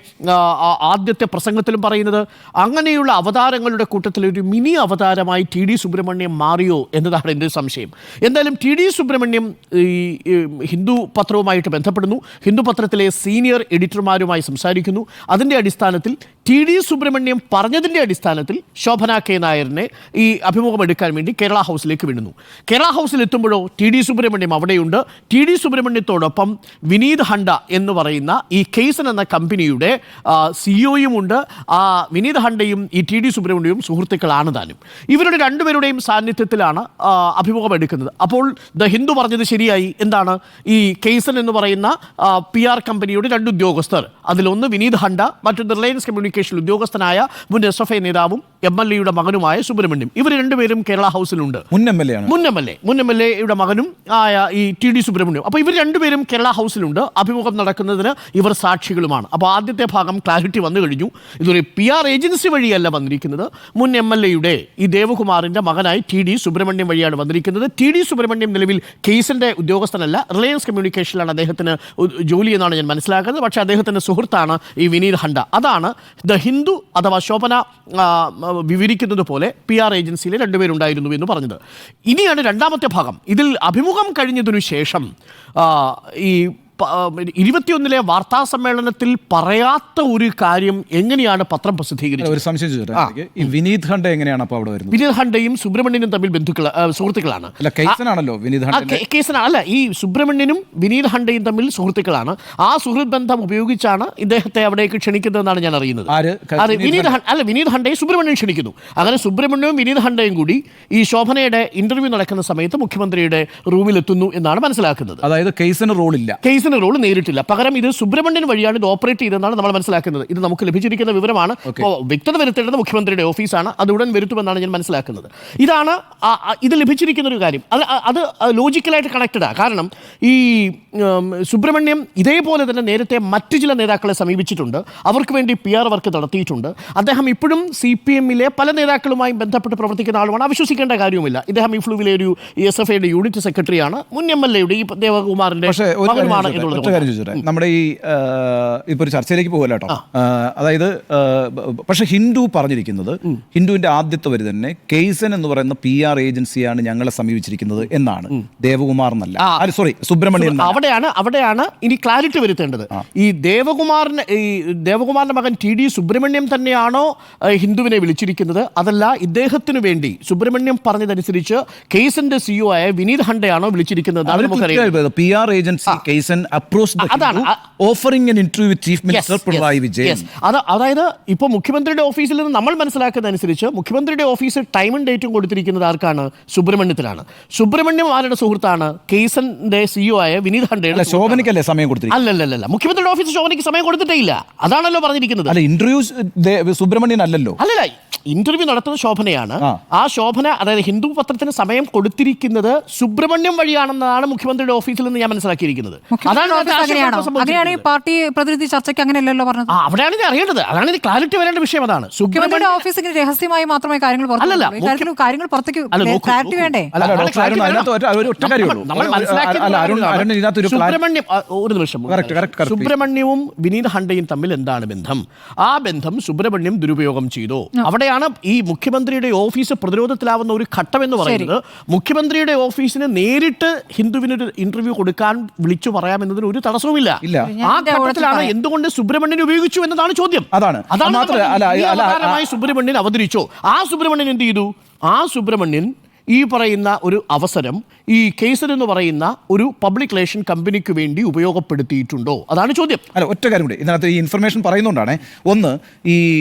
ആദ്യത്തെ പ്രസംഗത്തിലും പറയുന്നത്. അങ്ങനെയുള്ള അവതാരങ്ങളുടെ കൂട്ടത്തിൽ ഒരു മിനി അവതാരമായി ടി.ഡി. സുബ്രഹ്മണ്യം മാറിയോ എന്നതാണ് എൻ്റെ സംശയം. എന്തായാലും ടി.ഡി. സുബ്രഹ്മണ്യം ഈ ഹിന്ദു പത്രവുമായിട്ട് ബന്ധപ്പെടുന്നു, ഹിന്ദു പത്രത്തിലെ സീനിയർ എഡിറ്റർമാരുമായി സംസാരിക്കുന്നു. അതിൻ്റെ അടിസ്ഥാനത്തിൽ ടി.ഡി. സുബ്രഹ്മണ്യം പറഞ്ഞതിൻ്റെ അടിസ്ഥാനത്തിൽ ശോഭന കെ നായരിനെ ഈ അഭിമുഖം എടുക്കാൻ വേണ്ടി കേരള ഹൗസിലേക്ക് വിടുന്നു. കേരള ഹൗസിൽ എത്തുമ്പോഴോ ടി.ഡി. സുബ്രഹ്മണ്യം അവിടെയുണ്ട്. ടി.ഡി. സുബ്രഹ്മണ്യത്തോടൊപ്പം വിനീത് ഹണ്ട എന്ന് പറയുന്ന ഈ കേസൻ എന്ന കമ്പനിയുടെ സിഇഒയും ഉണ്ട്. വിനീത് ഹണ്ടയും ഈ ടി.ഡി. സുബ്രഹ്മണ്യവും സുഹൃത്തുക്കളാണ് താനും. ഇവരുടെ രണ്ടുപേരുടെയും സാന്നിധ്യത്തിലാണ് അഭിമുഖം എടുക്കുന്നത്. അപ്പോൾ ദ ഹിന്ദു പറഞ്ഞത് ശരിയായി. എന്താണ്? ഈ കേസൻ എന്ന് പറയുന്ന PR കമ്പനിയുടെ 2 ഉദ്യോഗസ്ഥർ, അതിലൊന്ന് വിനീത് ഹണ്ട, മറ്റൊന്ന് റിലയൻസ് കമ്മ്യൂണിക്കേഷൻ ഉദ്യോഗസ്ഥനായ മുൻ SFI നേതാവും MLA-യുടെ മകനുമായ സുബ്രഹ്മണ്യം. ഇവർ രണ്ടുപേരും കേരള ഹൗസിലുണ്ട്. മുൻ MLA-യുടെ മകനും ആയ ഈ ടി.ഡി. സുബ്രഹ്മണ്യം. അപ്പോൾ ഇവർ രണ്ടുപേരും കേരള ഹൗസിലുണ്ട്. അഭിമുഖം നടക്കുന്നതിന് ഇവർ സാക്ഷികളുമാണ്. അപ്പോൾ ആദ്യത്തെ ഭാഗം ക്ലാരിറ്റി വന്നു കഴിഞ്ഞു. ഇതൊരു PR ഏജൻസി വഴിയല്ല വന്നിരിക്കുന്നത്. മുൻ MLA-യുടെ ഈ ദേവകുമാറിൻ്റെ മകനായി ടി.ഡി. സുബ്രഹ്മണ്യം വഴിയാണ് വന്നിരിക്കുന്നത്. ടി.ഡി. സുബ്രഹ്മണ്യം നിലവിൽ കേസിൻ്റെ ഉദ്യോഗസ്ഥനല്ല, റിലയൻസ് കമ്മ്യൂണിക്കേഷനിലാണ് അദ്ദേഹത്തിന് ജോലി എന്നാണ് ഞാൻ മനസ്സിലാക്കുന്നത്. പക്ഷേ അദ്ദേഹത്തിൻ്റെ സുഹൃത്താണ് ഈ വിനീത് ഹണ്ട. അതാണ് ദ ഹിന്ദു അഥവാ ശോഭന വിവരിക്കുന്നത് പോലെ PR ഏജൻസിയിലെ 2 പേരുണ്ടായിരുന്നു എന്ന് പറഞ്ഞത്. ഇനിയാണ് രണ്ടാമത്തെ ഭാഗം. ഇതിൽ അഭിമുഖം കഴിഞ്ഞതിനു ശേഷം ഈ 21 വാർത്താ സമ്മേളനത്തിൽ പറയാത്ത ഒരു കാര്യം എങ്ങനെയാണ് പത്രം പ്രസിദ്ധീകരിച്ചത്? ഒരു സംശയം ചോദിച്ചോട്ടെ. ഈ വിനീത് ഹണ്ട എങ്ങനെയാണ് അപ്പോൾ അവിടെ വരുന്നത്? വിനീത് ഹണ്ടയും സുബ്രഹ്മണ്യനും തമ്മിൽ സുഹൃത്തുക്കളാണ്. അല്ല, കേസനാണല്ലോ വിനീത് ഹണ്ട. കേസനാണ്. അല്ല, ഈ സുബ്രഹ്മണ്യനും വിനീത് ഹണ്ടയും തമ്മിൽ സുഹൃത്തുക്കളാണ്. ആ സുഹൃത്ത് ബന്ധം ഉപയോഗിച്ചാണ് ഇദ്ദേഹത്തെ അവിടേക്ക് ക്ഷണിക്കുന്നതെന്നാണ് ഞാൻ അറിയുന്നത്. വിനീത് ഹണ്ടയെ സുബ്രഹ്മണ്യൻ ക്ഷണിക്കുന്നു. അങ്ങനെ സുബ്രഹ്മണ്യവും വിനീത് ഹണ്ടയും കൂടി ഈ ശോഭനയുടെ ഇന്റർവ്യൂ നടക്കുന്ന സമയത്ത് മുഖ്യമന്ത്രിയുടെ റൂമിലെത്തുന്നു എന്നാണ് മനസ്സിലാക്കുന്നത്. അതായത് കേസിന് റോളില്ല, റോൾ നേരിട്ടില്ല. പകരം ഇത് സുബ്രഹ്മണ്യൻ വഴിയാണ് ഇത് ഓപ്പറേറ്റ് ചെയ്തതെന്നാണ് നമ്മൾ മനസ്സിലാക്കുന്നത്. ഇത് നമുക്ക് ലഭിച്ചിരിക്കുന്ന വിവരമാണ്. വ്യക്തത വരുത്തേണ്ടത് മുഖ്യമന്ത്രിയുടെ ഓഫീസാണ്. അത് ഉടൻ വരുത്തുമെന്നാണ് ഞാൻ മനസ്സിലാക്കുന്നത്. ഇതാണ് ഇത് ലഭിച്ചിരിക്കുന്ന ഒരു കാര്യം. അത് ലോജിക്കലായിട്ട് കണക്റ്റഡാണ്. കാരണം ഈ സുബ്രഹ്മണ്യം ഇതേപോലെ തന്നെ നേരത്തെ മറ്റു ചില നേതാക്കളെ സമീപിച്ചിട്ടുണ്ട്. അവർക്ക് വേണ്ടി PR വർക്ക് നടത്തിയിട്ടുണ്ട്. അദ്ദേഹം ഇപ്പോഴും CPM-ലെ പല നേതാക്കളുമായും ബന്ധപ്പെട്ട് പ്രവർത്തിക്കുന്ന ആളുമാണ്. അവിശ്വസിക്കേണ്ട കാര്യവുമില്ല. ഇദ്ദേഹം ഇഫ്ലുവിലെ ഒരു SFI-യുടെ യൂണിറ്റ് സെക്രട്ടറിയാണ്. മുൻ MLA-യുടെ ഈ ദേവകുമാറിന്റെ മകനുമാണ്. നമ്മുടെ ഈ ഇപ്പൊ ഒരു ചർച്ചയിലേക്ക് പോകുമല്ലോ കേട്ടോ. അതായത് പക്ഷെ ഹിന്ദു പറഞ്ഞിരിക്കുന്നത്, ഹിന്ദുവിന്റെ ആദ്യത്തെ വരി തന്നെ കേസൻ എന്ന് പറയുന്ന PR ഏജൻസിയാണ് ഞങ്ങളെ സമീപിച്ചിരിക്കുന്നത് എന്നാണ്. ദേവകുമാർ എന്നല്ല, സോറി, സുബ്രഹ്മണ്യൻ. അവിടെയാണ് ഇനി ക്ലാരിറ്റി വരുത്തേണ്ടത്. ഈ ദേവകുമാറിന്റെ മകൻ ടി.ഡി. സുബ്രഹ്മണ്യം തന്നെയാണോ ഹിന്ദുവിനെ വിളിച്ചിരിക്കുന്നത്? അതല്ല, ഇദ്ദേഹത്തിന് വേണ്ടി സുബ്രഹ്മണ്യം പറഞ്ഞതനുസരിച്ച് കേസിന്റെ CEO ആയ വിനീത് ഹണ്ടയാണോ വിളിച്ചിരിക്കുന്നത്? PR agency Kaizzen offering an interview with Chief Minister Pinarayi Vijayan. അതായത് ഇപ്പൊ മുഖ്യമന്ത്രിയുടെ ഓഫീസിൽ നിന്ന് നമ്മൾ മനസ്സിലാക്കുന്ന അനുസരിച്ച് മുഖ്യമന്ത്രിയുടെ ഓഫീസ് ടൈമും ഡേറ്റും കൊടുത്തിരിക്കുന്നത് ആർക്കാണ്? സുബ്രഹ്മണ്യത്തിലാണ്. സുബ്രഹ്മണ്യം ആരുടെ സുഹൃത്താണ്? കേസന്റെ CEO ആയ വിനീത് ഹണ്ടയുടെ. ശോഭനയ്ക്കല്ലേ സമയം കൊടുത്തിരിക്കുന്നത്? അല്ലല്ല, മുഖ്യമന്ത്രിയുടെ ഓഫീസ് ശോഭനയ്ക്ക് സമയം കൊടുത്തിട്ടേ ഇല്ല. അതാണല്ലോ പറഞ്ഞിരിക്കുന്നത്. അല്ല, ഇന്റർവ്യൂ സുബ്രഹ്മണ്യൻ അല്ലല്ലോ. അല്ലല്ല, ഇന്റർവ്യൂ നടത്തുന്നത് ശോഭനയാണ്. ആ ശോഭന, അതായത് ഹിന്ദു പത്രത്തിന് സമയം കൊടുത്തിരിക്കുന്നത് സുബ്രഹ്മണ്യം വഴിയാണെന്നാണ് മുഖ്യമന്ത്രിയുടെ ഓഫീസിൽ നിന്ന് ഞാൻ മനസ്സിലാക്കിയിരിക്കുന്നത്. അങ്ങനെയാണ് പാർട്ടി പ്രതിനിധി ചർച്ചയ്ക്ക് അങ്ങനെയല്ലല്ലോ പറഞ്ഞത്. അവിടെയാണ് ഇത് അറിയേണ്ടത്. അതാണ് ഇത് ക്ലാരിറ്റി വരേണ്ട വിഷയം. അതാണ് മുഖ്യമന്ത്രിയുടെ ഓഫീസിന് രഹസ്യമായി മാത്രമേ കാര്യങ്ങൾ കാര്യങ്ങൾ പുറത്തേക്ക് ക്ലാരിറ്റി വേണ്ടേ? ഒരു നിമിഷം. സുബ്രഹ്മണ്യവും വിനീത് ഹണ്ടയും തമ്മിൽ എന്താണ് ബന്ധം? ആ ബന്ധം സുബ്രഹ്മണ്യം ദുരുപയോഗം ചെയ്തു. അവിടെയാണ് ഈ മുഖ്യമന്ത്രിയുടെ ഓഫീസ് പ്രതിരോധത്തിലാവുന്ന ഒരു ഘട്ടം എന്ന് പറയുന്നത്. മുഖ്യമന്ത്രിയുടെ ഓഫീസിന് നേരിട്ട് ഹിന്ദുവിനൊരു ഇന്റർവ്യൂ കൊടുക്കാൻ വിളിച്ചു പറയാമെന്നതിന് ഒരു തടസ്സവുമില്ല. ആ ഘട്ടത്തിലാണ് എന്തുകൊണ്ട് സുബ്രഹ്മണ്യൻ ഉപയോഗിച്ചു എന്നതാണ് ചോദ്യം. അതാണ് സുബ്രഹ്മണ്യൻ അവതരിച്ചോ? ആ സുബ്രഹ്മണ്യൻ എന്ത് ചെയ്തു? ആ സുബ്രഹ്മണ്യൻ ഈ പറയുന്ന ഒരു അവസരം ഈ കേസൻ എന്ന് പറയുന്ന ഒരു പബ്ലിക് റിലേഷൻ കമ്പനിക്ക് വേണ്ടി ഉപയോഗപ്പെടുത്തിയിട്ടുണ്ടോ? അതാണ് ചോദ്യം. അല്ല, ഒറ്റ കാര്യം കൂടി ഇതിനകത്ത് ഈ ഇൻഫർമേഷൻ പറയുന്നതുകൊണ്ടാണ്. ഒന്ന്, ഈ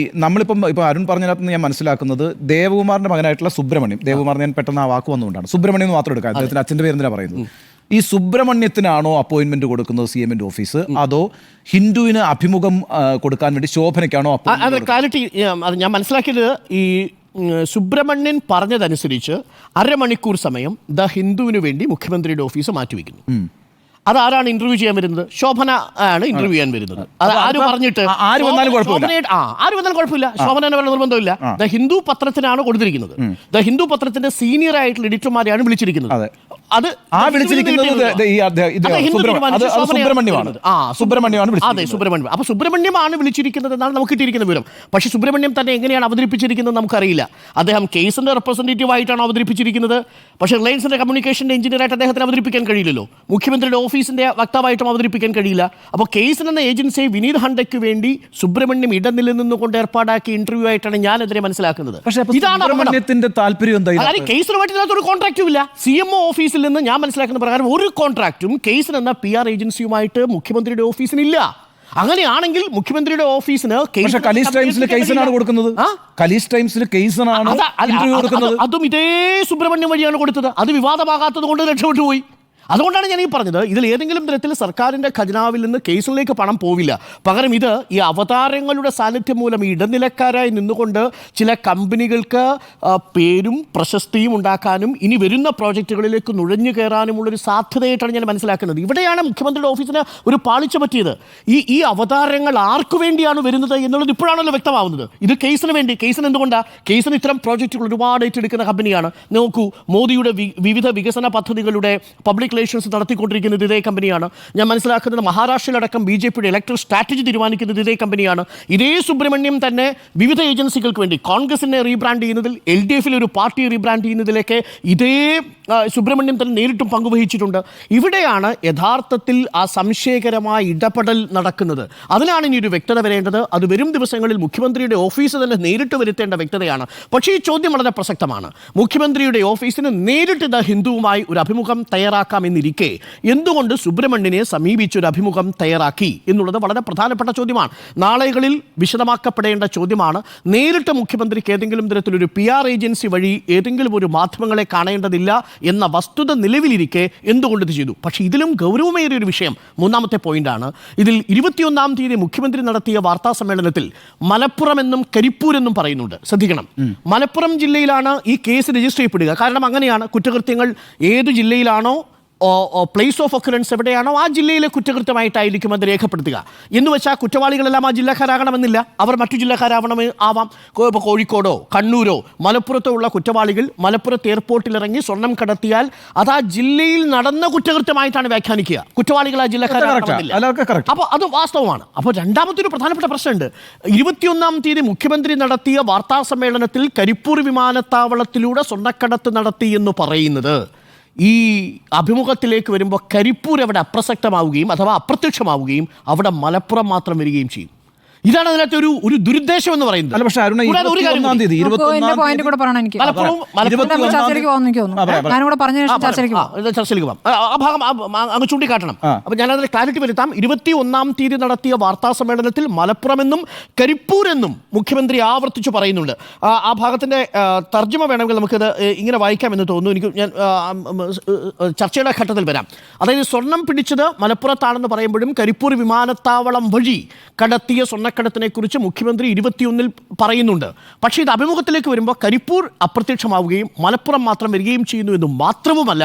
നമ്മളിപ്പം അരുൺ പറഞ്ഞതിനകത്ത് ഞാൻ മനസ്സിലാക്കുന്നത് ദേവകുമാറിന്റെ മകനായിട്ടുള്ള സുബ്രഹ്മണ്യം, ദേവകുമാറിന് ഞാൻ പെട്ടെന്ന് ആ വാക്ക് വന്നുകൊണ്ടാണ് സുബ്രഹ്മണ്യം എന്ന് മാത്രം എടുക്കാം. അദ്ദേഹത്തിന്റെ അച്ഛൻ്റെ പേര് എന്തിനാണ് പറയുന്നത്? ഈ സുബ്രഹ്മണ്യത്തിനാണോ അപ്പോയിന്റ്മെന്റ് കൊടുക്കുന്നത് CM-ന്റെ ഓഫീസ്, അതോ ഹിന്ദുവിന് അഭിമുഖം കൊടുക്കാൻ വേണ്ടി ശോഭനയ്ക്കാണോ? ക്ലാരിറ്റി ഞാൻ മനസ്സിലാക്കിയത്, ഈ സുബ്രഹ്മണ്യൻ പറഞ്ഞതനുസരിച്ച് അരമണിക്കൂർ സമയം ദ ഹിന്ദുവിന് വേണ്ടി മുഖ്യമന്ത്രിയുടെ ഓഫീസ് മാറ്റിവെക്കുന്നു. അതാരാണ് ഇന്റർവ്യൂ ചെയ്യാൻ വരുന്നത്? ശോഭന ആണ് ഇന്റർവ്യൂ ചെയ്യാൻ വരുന്നത്. അത് ആര് പറഞ്ഞിട്ട്? ആര് വന്നാലും കുഴപ്പമില്ല. ശോഭന വല്ല നിർബന്ധമില്ല. ദ ഹിന്ദു പത്രത്തിനാണ് കൊടുത്തിരിക്കുന്നത്. ദ ഹിന്ദു പത്രത്തിന്റെ സീനിയർ ആയിട്ടുള്ള എഡിറ്റർമാരെയാണ് വിളിച്ചിരിക്കുന്നത്. അത് ആ വിളിച്ചിരിക്കുന്നത് സുബ്രഹ്മണ്യമാണ്. അതെ, സുബ്രഹ്മണ്യം. അപ്പൊ സുബ്രഹ്മണ്യമാണ് വിളിച്ചിരിക്കുന്നത് എന്നാണ് നമുക്ക് കിട്ടിയിരിക്കുന്ന വിവരം. പക്ഷേ സുബ്രഹ്മണ്യം തന്നെ എങ്ങനെയാണ് അവതരിപ്പിച്ചിരിക്കുന്നത് നമുക്കറിയില്ല. അദ്ദേഹം കേസിന്റെ റെപ്രസെന്റേറ്റീവ് ആയിട്ടാണ് അവതരിപ്പിച്ചിരിക്കുന്നത്. പക്ഷേ റിലയൻസിന്റെ കമ്മ്യൂണിക്കേഷന്റെ എഞ്ചിനീയറായിട്ട് അദ്ദേഹത്തിന് അവതരിപ്പിക്കാൻ കഴിയില്ലല്ലോ. മുഖ്യമന്ത്രിയുടെ ഓഫീസിന്റെ വക്താവായിട്ടും അവതരിപ്പിക്കാൻ കഴിയില്ല. അപ്പോൾ കേസിന് എന്ന ഏജൻസിയെ വിനീത് ഹണ്ടയ്ക്ക് വേണ്ടി സുബ്രഹ്മണ്യം ഇടനില നിന്നുകൊണ്ട് ഏർപ്പാടാക്കിയ ഇന്റർവ്യൂ ആയിട്ടാണ് ഞാൻ അതിനെ മനസ്സിലാക്കുന്നത്. ഇതാണ് സുബ്രഹ്മണ്യത്തിന്റെ താല്പര്യം എന്താ? കേസിനുമായിട്ട് ഇതിനകത്തൊരു കോൺട്രാക്റ്റും ഇല്ല. CMO ഓഫീസിൽ നിന്ന് ഞാൻ മനസ്സിലാക്കുന്ന പ്രകാരം ഒരു കോൺട്രാക്റ്റും കേസിന് എന്ന PR ഏജൻസിയുമായിട്ട് മുഖ്യമന്ത്രിയുടെ ഓഫീസിനില്ല. അങ്ങനെയാണെങ്കിൽ മുഖ്യമന്ത്രിയുടെ ഓഫീസിന് കലീസ് ടൈംസിൽ കേസിനാണ് കൊടുക്കുന്നത്. കലീസ് ടൈംസിൽ കേസിനാണ് അതും ഇതേ സുബ്രഹ്മണ്യം വഴിയാണ് കൊടുത്തത്. അത് വിവാദമാകാത്തത് കൊണ്ട് രക്ഷപ്പെട്ടു പോയി. അതുകൊണ്ടാണ് ഞാൻ ഈ പറഞ്ഞത്, ഇതിൽ ഏതെങ്കിലും തരത്തിൽ സർക്കാരിൻ്റെ ഖജനാവിൽ നിന്ന് കേസിലേക്ക് പണം പോവില്ല. പകരം ഇത് ഈ അവതാരങ്ങളുടെ സാന്നിധ്യം മൂലം ഇടനിലക്കാരായി നിന്നുകൊണ്ട് ചില കമ്പനികൾക്ക് പേരും പ്രശസ്തിയും ഉണ്ടാക്കാനും ഇനി വരുന്ന പ്രോജക്റ്റുകളിലേക്ക് നുഴഞ്ഞു കയറാനുമുള്ളൊരു സാധ്യതയായിട്ടാണ് ഞാൻ മനസ്സിലാക്കുന്നത്. ഇവിടെയാണ് മുഖ്യമന്ത്രിയുടെ ഓഫീസിന് ഒരു പാളിച്ച പറ്റിയത്. ഈ അവതാരങ്ങൾ ആർക്കു വേണ്ടിയാണ് വരുന്നത് എന്നുള്ളത് ഇപ്പോഴാണല്ലോ വ്യക്തമാവുന്നത്. ഇത് കേസിന് വേണ്ടി. കേസിന് എന്തുകൊണ്ടാണ്? കേസിന് ഇത്തരം പ്രോജക്റ്റുകൾ ഒരുപാട് ഏറ്റെടുക്കുന്ന കമ്പനിയാണ്. നോക്കൂ, മോദിയുടെ വിവിധ വികസന പദ്ധതികളുടെ പബ്ലിക് നടത്തിക്കൊണ്ടിരിക്കുന്നത് ഇതേ കമ്പനിയാണ്. ഞാൻ മനസ്സിലാക്കുന്നത് മഹാരാഷ്ട്രയിലടക്കം BJPയുടെ ഇലക്ട്രൽ സ്ട്രാറ്റജി തീരുമാനിക്കുന്നത് ഇതേ കമ്പനിയാണ്. ഇതേ സുബ്രഹ്മണ്യം തന്നെ വിവിധ ഏജൻസികൾക്ക് വേണ്ടി കോൺഗ്രസിനെ റീബ്രാൻഡ് ചെയ്യുന്നതിൽ, LDFിൽ ഒരു പാർട്ടി റീബ്രാൻഡ് ചെയ്യുന്നതിലേക്ക് ഇതേ സുബ്രഹ്മണ്യം തന്നെ നേരിട്ടും പങ്കുവഹിച്ചിട്ടുണ്ട്. ഇവിടെയാണ് യഥാർത്ഥത്തിൽ ആ സംശയകരമായ ഇടപെടൽ നടക്കുന്നത്. അതിനാണ് ഇനി ഒരു വ്യക്തത വരേണ്ടത്. അത് വരും ദിവസങ്ങളിൽ മുഖ്യമന്ത്രിയുടെ ഓഫീസ് തന്നെ നേരിട്ട് വരുത്തേണ്ട വ്യക്തതയാണ്. പക്ഷേ ഈ ചോദ്യം വളരെ പ്രസക്തമാണ്. മുഖ്യമന്ത്രിയുടെ ഓഫീസിന് നേരിട്ട് ദ ഹിന്ദുവുമായി ഒരു അഭിമുഖം തയ്യാറാക്കാമെന്നിരിക്കെ എന്തുകൊണ്ട് സുബ്രഹ്മണ്യനെ സമീപിച്ചൊരു അഭിമുഖം തയ്യാറാക്കി എന്നുള്ളത് വളരെ പ്രധാനപ്പെട്ട ചോദ്യമാണ്. നാളുകളിൽ വിശദമാക്കപ്പെടേണ്ട ചോദ്യമാണ്. നേരിട്ട് മുഖ്യമന്ത്രിക്ക് ഏതെങ്കിലും തരത്തിലൊരു PR ഏജൻസി വഴി ഏതെങ്കിലും ഒരു മാധ്യമങ്ങളെ കാണേണ്ടതില്ല എന്ന വസ്തുത നിലവിലിരിക്കെ എന്തുകൊണ്ട് ഇത് ചെയ്തു? പക്ഷേ ഇതിലും ഗൗരവമേറിയൊരു വിഷയം, മൂന്നാമത്തെ പോയിന്റാണ്. ഇതിൽ 21-ാം തീയതി മുഖ്യമന്ത്രി നടത്തിയ വാർത്താ സമ്മേളനത്തിൽ മലപ്പുറം എന്നും കരിപ്പൂർ എന്നും പറയുന്നുണ്ട്. ശ്രദ്ധിക്കണം, മലപ്പുറം ജില്ലയിലാണ് ഈ കേസ് രജിസ്റ്റർ ചെയ്യപ്പെടുക. കാരണം അങ്ങനെയാണ്, കുറ്റകൃത്യങ്ങൾ ഏത് ജില്ലയിലാണോ പ്ലേസ് ഓഫ് ഒക്കറൻസ് എവിടെയാണോ ആ ജില്ലയിലെ കുറ്റകൃത്യമായിട്ടായിരിക്കും അത് രേഖപ്പെടുത്തുക. എന്ന് വെച്ചാൽ കുറ്റവാളികളെല്ലാം ആ ജില്ലക്കാരാകണമെന്നില്ല, അവർ മറ്റു ജില്ലക്കാരാവണം. ഇപ്പോൾ കോഴിക്കോടോ കണ്ണൂരോ മലപ്പുറത്തോ ഉള്ള കുറ്റവാളികൾ മലപ്പുറത്ത് എയർപോർട്ടിൽ ഇറങ്ങി സ്വർണം കടത്തിയാൽ അത് ആ ജില്ലയിൽ നടന്ന കുറ്റകൃത്യമായിട്ടാണ് വ്യാഖ്യാനിക്കുക. കുറ്റവാളികൾ ആ ജില്ലക്കാരാകണമെന്നില്ല. അപ്പോൾ അത് വാസ്തവമാണ്. അപ്പോൾ രണ്ടാമത്തെ ഒരു പ്രധാനപ്പെട്ട പ്രശ്നമുണ്ട്. 21-ാം തീയതി മുഖ്യമന്ത്രി നടത്തിയ വാർത്താ സമ്മേളനത്തിൽ കരിപ്പൂർ വിമാനത്താവളത്തിലൂടെ സ്വർണ്ണക്കടത്ത് നടത്തി എന്ന് പറയുന്നത് ഈ അഭിമുഖത്തിലേക്ക് വരുമ്പോൾ കരിപ്പൂർ അവിടെ അപ്രസക്തമാവുകയും അഥവാ അപ്രത്യക്ഷമാവുകയും അവിടെ മലപ്പുറം മാത്രം വരികയും ചെയ്യും. ഇതാണ് അതിനകത്ത് ഒരു ദുരുദ്ദേശം എന്ന് പറയുന്നത്. ചർച്ചയിലേക്ക് പോകാം. ആ ഭാഗം അങ്ങ് ചൂണ്ടിക്കാട്ടണം. അപ്പൊ ഞാനതിൽ ക്ലാരിറ്റി വരുത്താം. 21-ാം തീയതി നടത്തിയ വാർത്താ സമ്മേളനത്തിൽ മലപ്പുറം എന്നും കരിപ്പൂർ എന്നും മുഖ്യമന്ത്രി ആവർത്തിച്ചു പറയുന്നുണ്ട്. ആ ഭാഗത്തിന്റെ തർജ്ജമ വേണമെങ്കിൽ നമുക്കിത് ഇങ്ങനെ വായിക്കാമെന്ന് തോന്നുന്നു. എനിക്ക് ഞാൻ ചർച്ചയുടെ ഘട്ടത്തിൽ വരാം. അതായത് സ്വർണം പിടിച്ചത് മലപ്പുറത്താണെന്ന് പറയുമ്പോഴും കരിപ്പൂർ വിമാനത്താവളം വഴി കടത്തിയ സ്വർണ്ണക്കടത്തിനെ കുറിച്ച് മുഖ്യമന്ത്രി 21-ൽ പറയുന്നുണ്ട്. പക്ഷേ ഇത് അഭിമുഖത്തിലേക്ക് വരുമ്പോൾ കരിപ്പൂർ അപ്രത്യക്ഷമാവുകയും മലപ്പുറം മാത്രം വരികയും ചെയ്യുന്നു എന്ന് മാത്രവുമല്ല,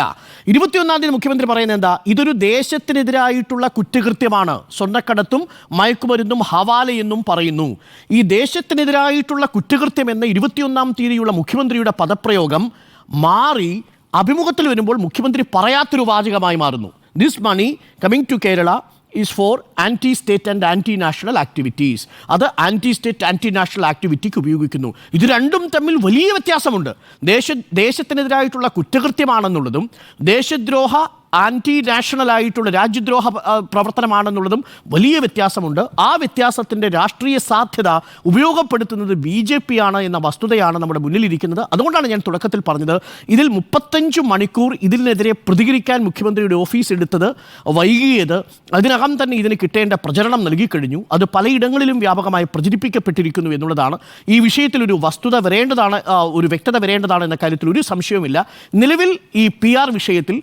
21-ാം തീയതി മുഖ്യമന്ത്രി പറയുന്നത് എന്താ? ഇതൊരു ദേശത്തിനെതിരായിട്ടുള്ള കുറ്റകൃത്യമാണ്. സ്വർണ്ണക്കടത്തും മയക്കുമരുന്നും ഹവാലയെന്നും പറയുന്നു. ഈ ദേശത്തിനെതിരായിട്ടുള്ള കുറ്റകൃത്യം എന്ന 21-ാം തീയതിയുള്ള മുഖ്യമന്ത്രിയുടെ പദപ്രയോഗം മാറി അഭിമുഖത്തിൽ വരുമ്പോൾ മുഖ്യമന്ത്രി പറയാത്തൊരു വാചകമായി മാറുന്നു. This money coming to Kerala is for anti-state and anti-national activities. അത് ആൻറ്റി-സ്റ്റേറ്റ് ആൻറ്റി-നാഷണൽ ആക്ടിവിറ്റിക്ക് ഉപയോഗിക്കുന്നു. ഇത് രണ്ടും തമ്മിൽ വലിയ വ്യത്യാസമുണ്ട്. ദേശത്തിനെതിരായിട്ടുള്ള കുറ്റകൃത്യമാണെന്നുള്ളതും ദേശദ്രോഹ ആൻറ്റി നാഷണൽ ആയിട്ടുള്ള രാജ്യദ്രോഹ പ്രവർത്തനമാണെന്നുള്ളതും വലിയ വ്യത്യാസമുണ്ട്. ആ വ്യത്യാസത്തിൻ്റെ രാഷ്ട്രീയ സാധ്യത ഉപയോഗപ്പെടുത്തുന്നത് BJP ആണ് എന്ന വസ്തുതയാണ് നമ്മുടെ മുന്നിലിരിക്കുന്നത്. അതുകൊണ്ടാണ് ഞാൻ തുടക്കത്തിൽ പറഞ്ഞത്, ഇതിൽ 35 മണിക്കൂർ ഇതിനെതിരെ പ്രതികരിക്കാൻ മുഖ്യമന്ത്രിയുടെ ഓഫീസ് എടുത്തത് വൈകിയത് അതിനകം തന്നെ ഇതിന് കിട്ടേണ്ട പ്രചരണം നൽകിക്കഴിഞ്ഞു. അത് പലയിടങ്ങളിലും വ്യാപകമായി പ്രചരിപ്പിക്കപ്പെട്ടിരിക്കുന്നു എന്നുള്ളതാണ്. ഈ വിഷയത്തിൽ ഒരു വസ്തുത വരേണ്ടതാണ്, ഒരു വ്യക്തത വരേണ്ടതാണ് എന്ന കാര്യത്തിൽ ഒരു സംശയവുമില്ല. നിലവിൽ ഈ PR വിഷയത്തിൽ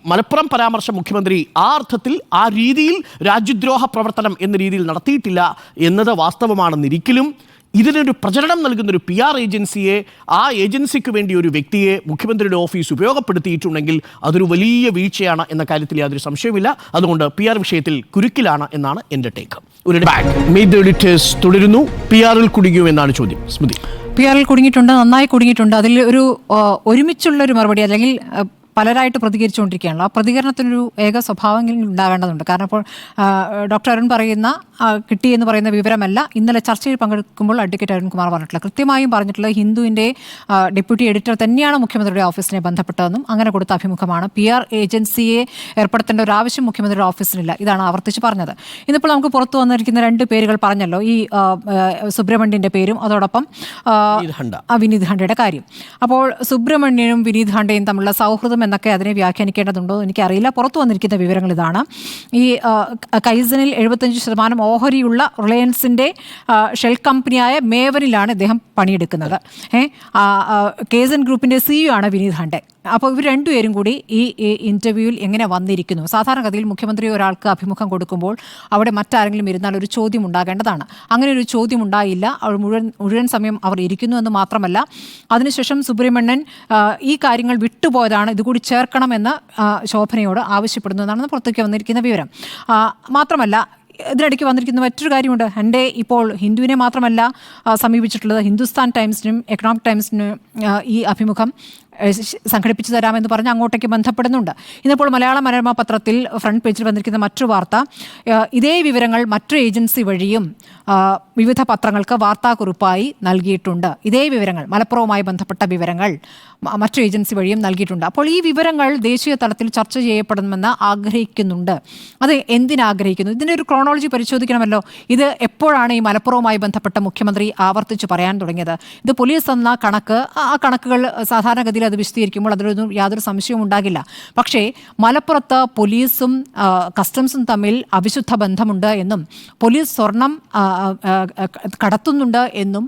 മലപ്പുറം പരാമർശം മുഖ്യമന്ത്രി ആ അർത്ഥത്തിൽ ആ രീതിയിൽ രാജ്യദ്രോഹ പ്രവർത്തനം എന്ന രീതിയിൽ നടത്തിയിട്ടില്ല എന്നത് വാസ്തവമാണെന്നിരിക്കലും ഇതിനൊരു പ്രചരണം നൽകുന്നൊരു PR ഏജൻസിയെ, ആ ഏജൻസിക്ക് വേണ്ടി ഒരു വ്യക്തിയെ മുഖ്യമന്ത്രിയുടെ ഓഫീസ് ഉപയോഗപ്പെടുത്തിയിട്ടുണ്ടെങ്കിൽ അതൊരു വലിയ വീഴ്ചയാണ് എന്ന കാര്യത്തിൽ യാതൊരു സംശയവുമില്ല. അതുകൊണ്ട് PR വിഷയത്തിൽ കുരുക്കിലാണ് എന്നാണ് എൻ്റെ ടേക്ക്. ഒരു തുടരുന്നു. PR-ൽ കുടുങ്ങിയോ എന്നാണ് ചോദ്യം. സ്മൃതി, PR-ൽ കുടുങ്ങിയിട്ടുണ്ട്, നന്നായി കുടുങ്ങിയിട്ടുണ്ട്. അതിൽ ഒരു ഒരുമിച്ചുള്ളൊരു മറുപടി അല്ലെങ്കിൽ പലരായിട്ട് പ്രതികരിച്ചുകൊണ്ടിരിക്കുകയാണല്ലോ. ആ പ്രതികരണത്തിനൊരു ഏക സ്വഭാവമെങ്കിലും ഉണ്ടാകേണ്ടതുണ്ട്. കാരണം ഇപ്പോൾ ഡോക്ടർ അരുൺ പറയുന്ന കിട്ടിയെന്ന് പറയുന്ന വിവരമല്ല ഇന്നലെ ചർച്ചയിൽ പങ്കെടുക്കുമ്പോൾ അഡ്വക്കേറ്റ് അരുൺകുമാർ പറഞ്ഞിട്ടുള്ളത്. കൃത്യമായും പറഞ്ഞിട്ടുള്ളത് ഹിന്ദുവിൻ്റെ ഡെപ്യൂട്ടി എഡിറ്റർ തന്നെയാണ് മുഖ്യമന്ത്രിയുടെ ഓഫീസിനെ ബന്ധപ്പെട്ടതെന്നും അങ്ങനെ കൊടുത്ത അഭിമുഖമാണ്. PR ഏജൻസിയെ ഏർപ്പെടുത്തേണ്ട ഒരു ആവശ്യം മുഖ്യമന്ത്രിയുടെ ഓഫീസിനില്ല. ഇതാണ് ആവർത്തിച്ച് പറഞ്ഞത്. ഇന്നിപ്പോൾ നമുക്ക് പുറത്തു വന്നിരിക്കുന്ന 2 പേരുകൾ പറഞ്ഞല്ലോ, ഈ സുബ്രഹ്മണ്യൻ്റെ പേരും അതോടൊപ്പം വിനീത് ഹണ്ടയുടെ കാര്യം. അപ്പോൾ സുബ്രഹ്മണ്യനും വിനീത് ഹണ്ടയും തമ്മിലുള്ള സൗഹൃദം എന്നൊക്കെ അതിനെ വ്യാഖ്യാനിക്കേണ്ടതുണ്ടോ എന്ന് എനിക്കറിയില്ല. പുറത്തു വന്നിരിക്കുന്ന വിവരങ്ങൾ ഇതാണ്. ഈ കൈസനിൽ 75% ഓഹരിയുള്ള റിലയൻസിൻ്റെ ഷെൽ കമ്പനിയായ മേവനിലാണ് ഇദ്ദേഹം പണിയെടുക്കുന്നത്. കേസൻ ഗ്രൂപ്പിൻ്റെ CEO ആണ് വിനീത് ഹണ്ടെ. അപ്പോൾ ഇവർ രണ്ടുപേരും കൂടി ഈ ഇൻ്റർവ്യൂവിൽ എങ്ങനെ വന്നിരിക്കുന്നു? സാധാരണഗതിയിൽ മുഖ്യമന്ത്രി ഒരാൾക്ക് അഭിമുഖം കൊടുക്കുമ്പോൾ അവിടെ മറ്റാരെങ്കിലും ഇരുന്നാൽ ഒരു ചോദ്യം ഉണ്ടാകേണ്ടതാണ്. അങ്ങനെ ഒരു ചോദ്യം ഉണ്ടായില്ല. അവർ മുഴുവൻ സമയം അവർ ഇരിക്കുന്നു എന്ന് മാത്രമല്ല, അതിനുശേഷം സുബ്രഹ്മണ്യൻ ഈ കാര്യങ്ങൾ വിട്ടുപോയതാണ്, ഇതുകൂടി ചേർക്കണമെന്ന് ശോഭനയോട് ആവശ്യപ്പെടുന്നു എന്നാണ് പുറത്തേക്ക് വന്നിരിക്കുന്ന വിവരം. മാത്രമല്ല, ഇതിനിടയ്ക്ക് വന്നിരിക്കുന്ന മറ്റൊരു കാര്യമുണ്ട്. ഹണ്ടെ ഇപ്പോൾ ഹിന്ദുവിനെ മാത്രമല്ല സമീപിച്ചിട്ടുള്ളത്, ഹിന്ദുസ്ഥാൻ ടൈംസിനും എക്കണോമിക് ടൈംസിനും ഈ അഭിമുഖം സംഘടിപ്പിച്ചു തരാമെന്ന് പറഞ്ഞ് അങ്ങോട്ടേക്ക് ബന്ധപ്പെടുന്നുണ്ട്. ഇന്നിപ്പോൾ മലയാള മനോരമ പത്രത്തിൽ ഫ്രണ്ട് പേജിൽ വന്നിരിക്കുന്ന മറ്റൊരു വാർത്ത, ഇതേ വിവരങ്ങൾ മറ്റൊരു ഏജൻസി വഴിയും വിവിധ പത്രങ്ങൾക്ക് വാർത്താക്കുറിപ്പായി നൽകിയിട്ടുണ്ട്. ഇതേ വിവരങ്ങൾ, മലപ്പുറവുമായി ബന്ധപ്പെട്ട വിവരങ്ങൾ മറ്റൊരു ഏജൻസി വഴിയും നൽകിയിട്ടുണ്ട്. അപ്പോൾ ഈ വിവരങ്ങൾ ദേശീയ തലത്തിൽ ചർച്ച ചെയ്യപ്പെടുമെന്ന് ആഗ്രഹിക്കുന്നുണ്ട്. അത് എന്തിനാഗ്രഹിക്കുന്നു? ഇതിൻ്റെ ഒരു ക്രോണോളജി പരിശോധിക്കണമല്ലോ. ഇത് എപ്പോഴാണ് ഈ മലപ്പുറവുമായി ബന്ധപ്പെട്ട മുഖ്യമന്ത്രി ആവർത്തിച്ച് പറയാൻ തുടങ്ങിയത്? ഇത് പോലീസ് തന്ന കണക്ക്, ആ കണക്കുകൾ സാധാരണഗതിയിൽ അത് വിശദീകരിക്കുമ്പോൾ അതിലൊന്നും യാതൊരു സംശയവും ഉണ്ടാകില്ല. പക്ഷേ മലപ്പുറത്ത് പോലീസും കസ്റ്റംസും തമ്മിൽ അവിശുദ്ധ ബന്ധമുണ്ട് എന്നും പോലീസ് സ്വർണം കടത്തുന്നുണ്ട് എന്നും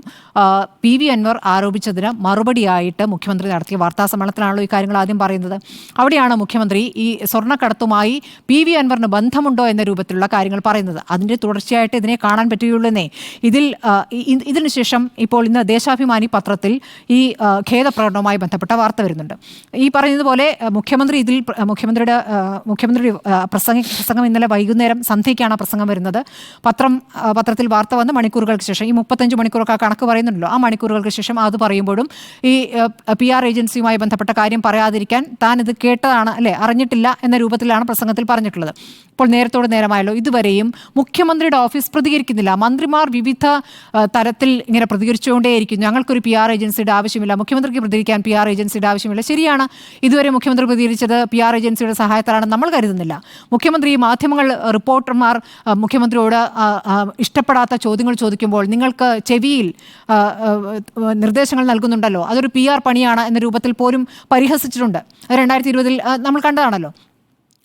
PV അൻവർ ആരോപിച്ചതിന് മറുപടിയായിട്ട് മുഖ്യമന്ത്രി നടത്തിയ വാർത്താ സമ്മേളനത്തിലാണല്ലോ ഈ കാര്യങ്ങൾ ആദ്യം പറയുന്നത്. അവിടെയാണ് മുഖ്യമന്ത്രി ഈ സ്വർണ്ണക്കടത്തുമായി PV അൻവറിന് ബന്ധമുണ്ടോ എന്ന രൂപത്തിലുള്ള കാര്യങ്ങൾ പറയുന്നത്. അതിൻ്റെ തുടർച്ചയായിട്ട് ഇതിനെ കാണാൻ പറ്റുകയുള്ളൂന്നേ. ഇതിനുശേഷം ഇപ്പോൾ ഇന്ന് ദേശാഭിമാനി പത്രത്തിൽ ഈ ഖേദപ്രകടനവുമായി ബന്ധപ്പെട്ട വാർത്ത വരുന്നുണ്ട്. ഈ പറയുന്നതുപോലെ മുഖ്യമന്ത്രിയുടെ പ്രസംഗം ഇന്നലെ വൈകുന്നേരം സന്ധ്യയ്ക്കാണ് പ്രസംഗം വരുന്നത്. പത്രത്തിൽ വാർത്ത വന്ന് മണിക്കൂറുകൾക്ക് ശേഷം, ഈ 35 മണിക്കൂറൊക്കെ കണക്ക് പറയുന്നുണ്ടല്ലോ, ആ മണിക്കൂറുകൾക്ക് ശേഷം അത് പറയുമ്പോഴും ഈ PR ഏജൻസിയുമായി ബന്ധപ്പെട്ട കാര്യം പറയാതിരിക്കാൻ താൻ ഇത് കേട്ടതാണ് അല്ലെ, അറിഞ്ഞിട്ടില്ല എന്ന രൂപത്തിലാണ് പ്രസംഗത്തിൽ പറഞ്ഞിട്ടുള്ളത്. ഇപ്പോൾ നേരത്തോട് നേരമായല്ലോ, ഇതുവരെയും മുഖ്യമന്ത്രിയുടെ ഓഫീസ് പ്രതികരിക്കുന്നില്ല. മന്ത്രിമാർ വിവിധ തരത്തിൽ ഇങ്ങനെ പ്രതികരിച്ചുകൊണ്ടേയിരിക്കുന്നു. ഞങ്ങൾക്കൊരു PR ഏജൻസിയുടെ ആവശ്യമില്ല, മുഖ്യമന്ത്രിക്ക് പ്രതികരിക്കാൻ PR ഏജൻസിയുടെ ആവശ്യമില്ല. ശരിയാണ്, ഇതുവരെ മുഖ്യമന്ത്രി പ്രതികരിച്ചത് PR ഏജൻസിയുടെ സഹായത്താലാണെന്ന് നമ്മൾ കരുതുന്നില്ല. മുഖ്യമന്ത്രി, മാധ്യമങ്ങൾ, റിപ്പോർട്ടർമാർ മുഖ്യമന്ത്രിയോട് ഇഷ്ടപ്പെടാത്ത ചോദ്യങ്ങൾ ചോദിക്കുമ്പോൾ നിങ്ങൾക്ക് ചെവിയിൽ നിർദ്ദേശങ്ങൾ നൽകുന്നുണ്ടല്ലോ, അതൊരു PR പണിയാണ് എന്ന രൂപത്തിൽ പോലും പരിഹസിച്ചിട്ടുണ്ട്. 2020 നമ്മൾ കണ്ടതാണല്ലോ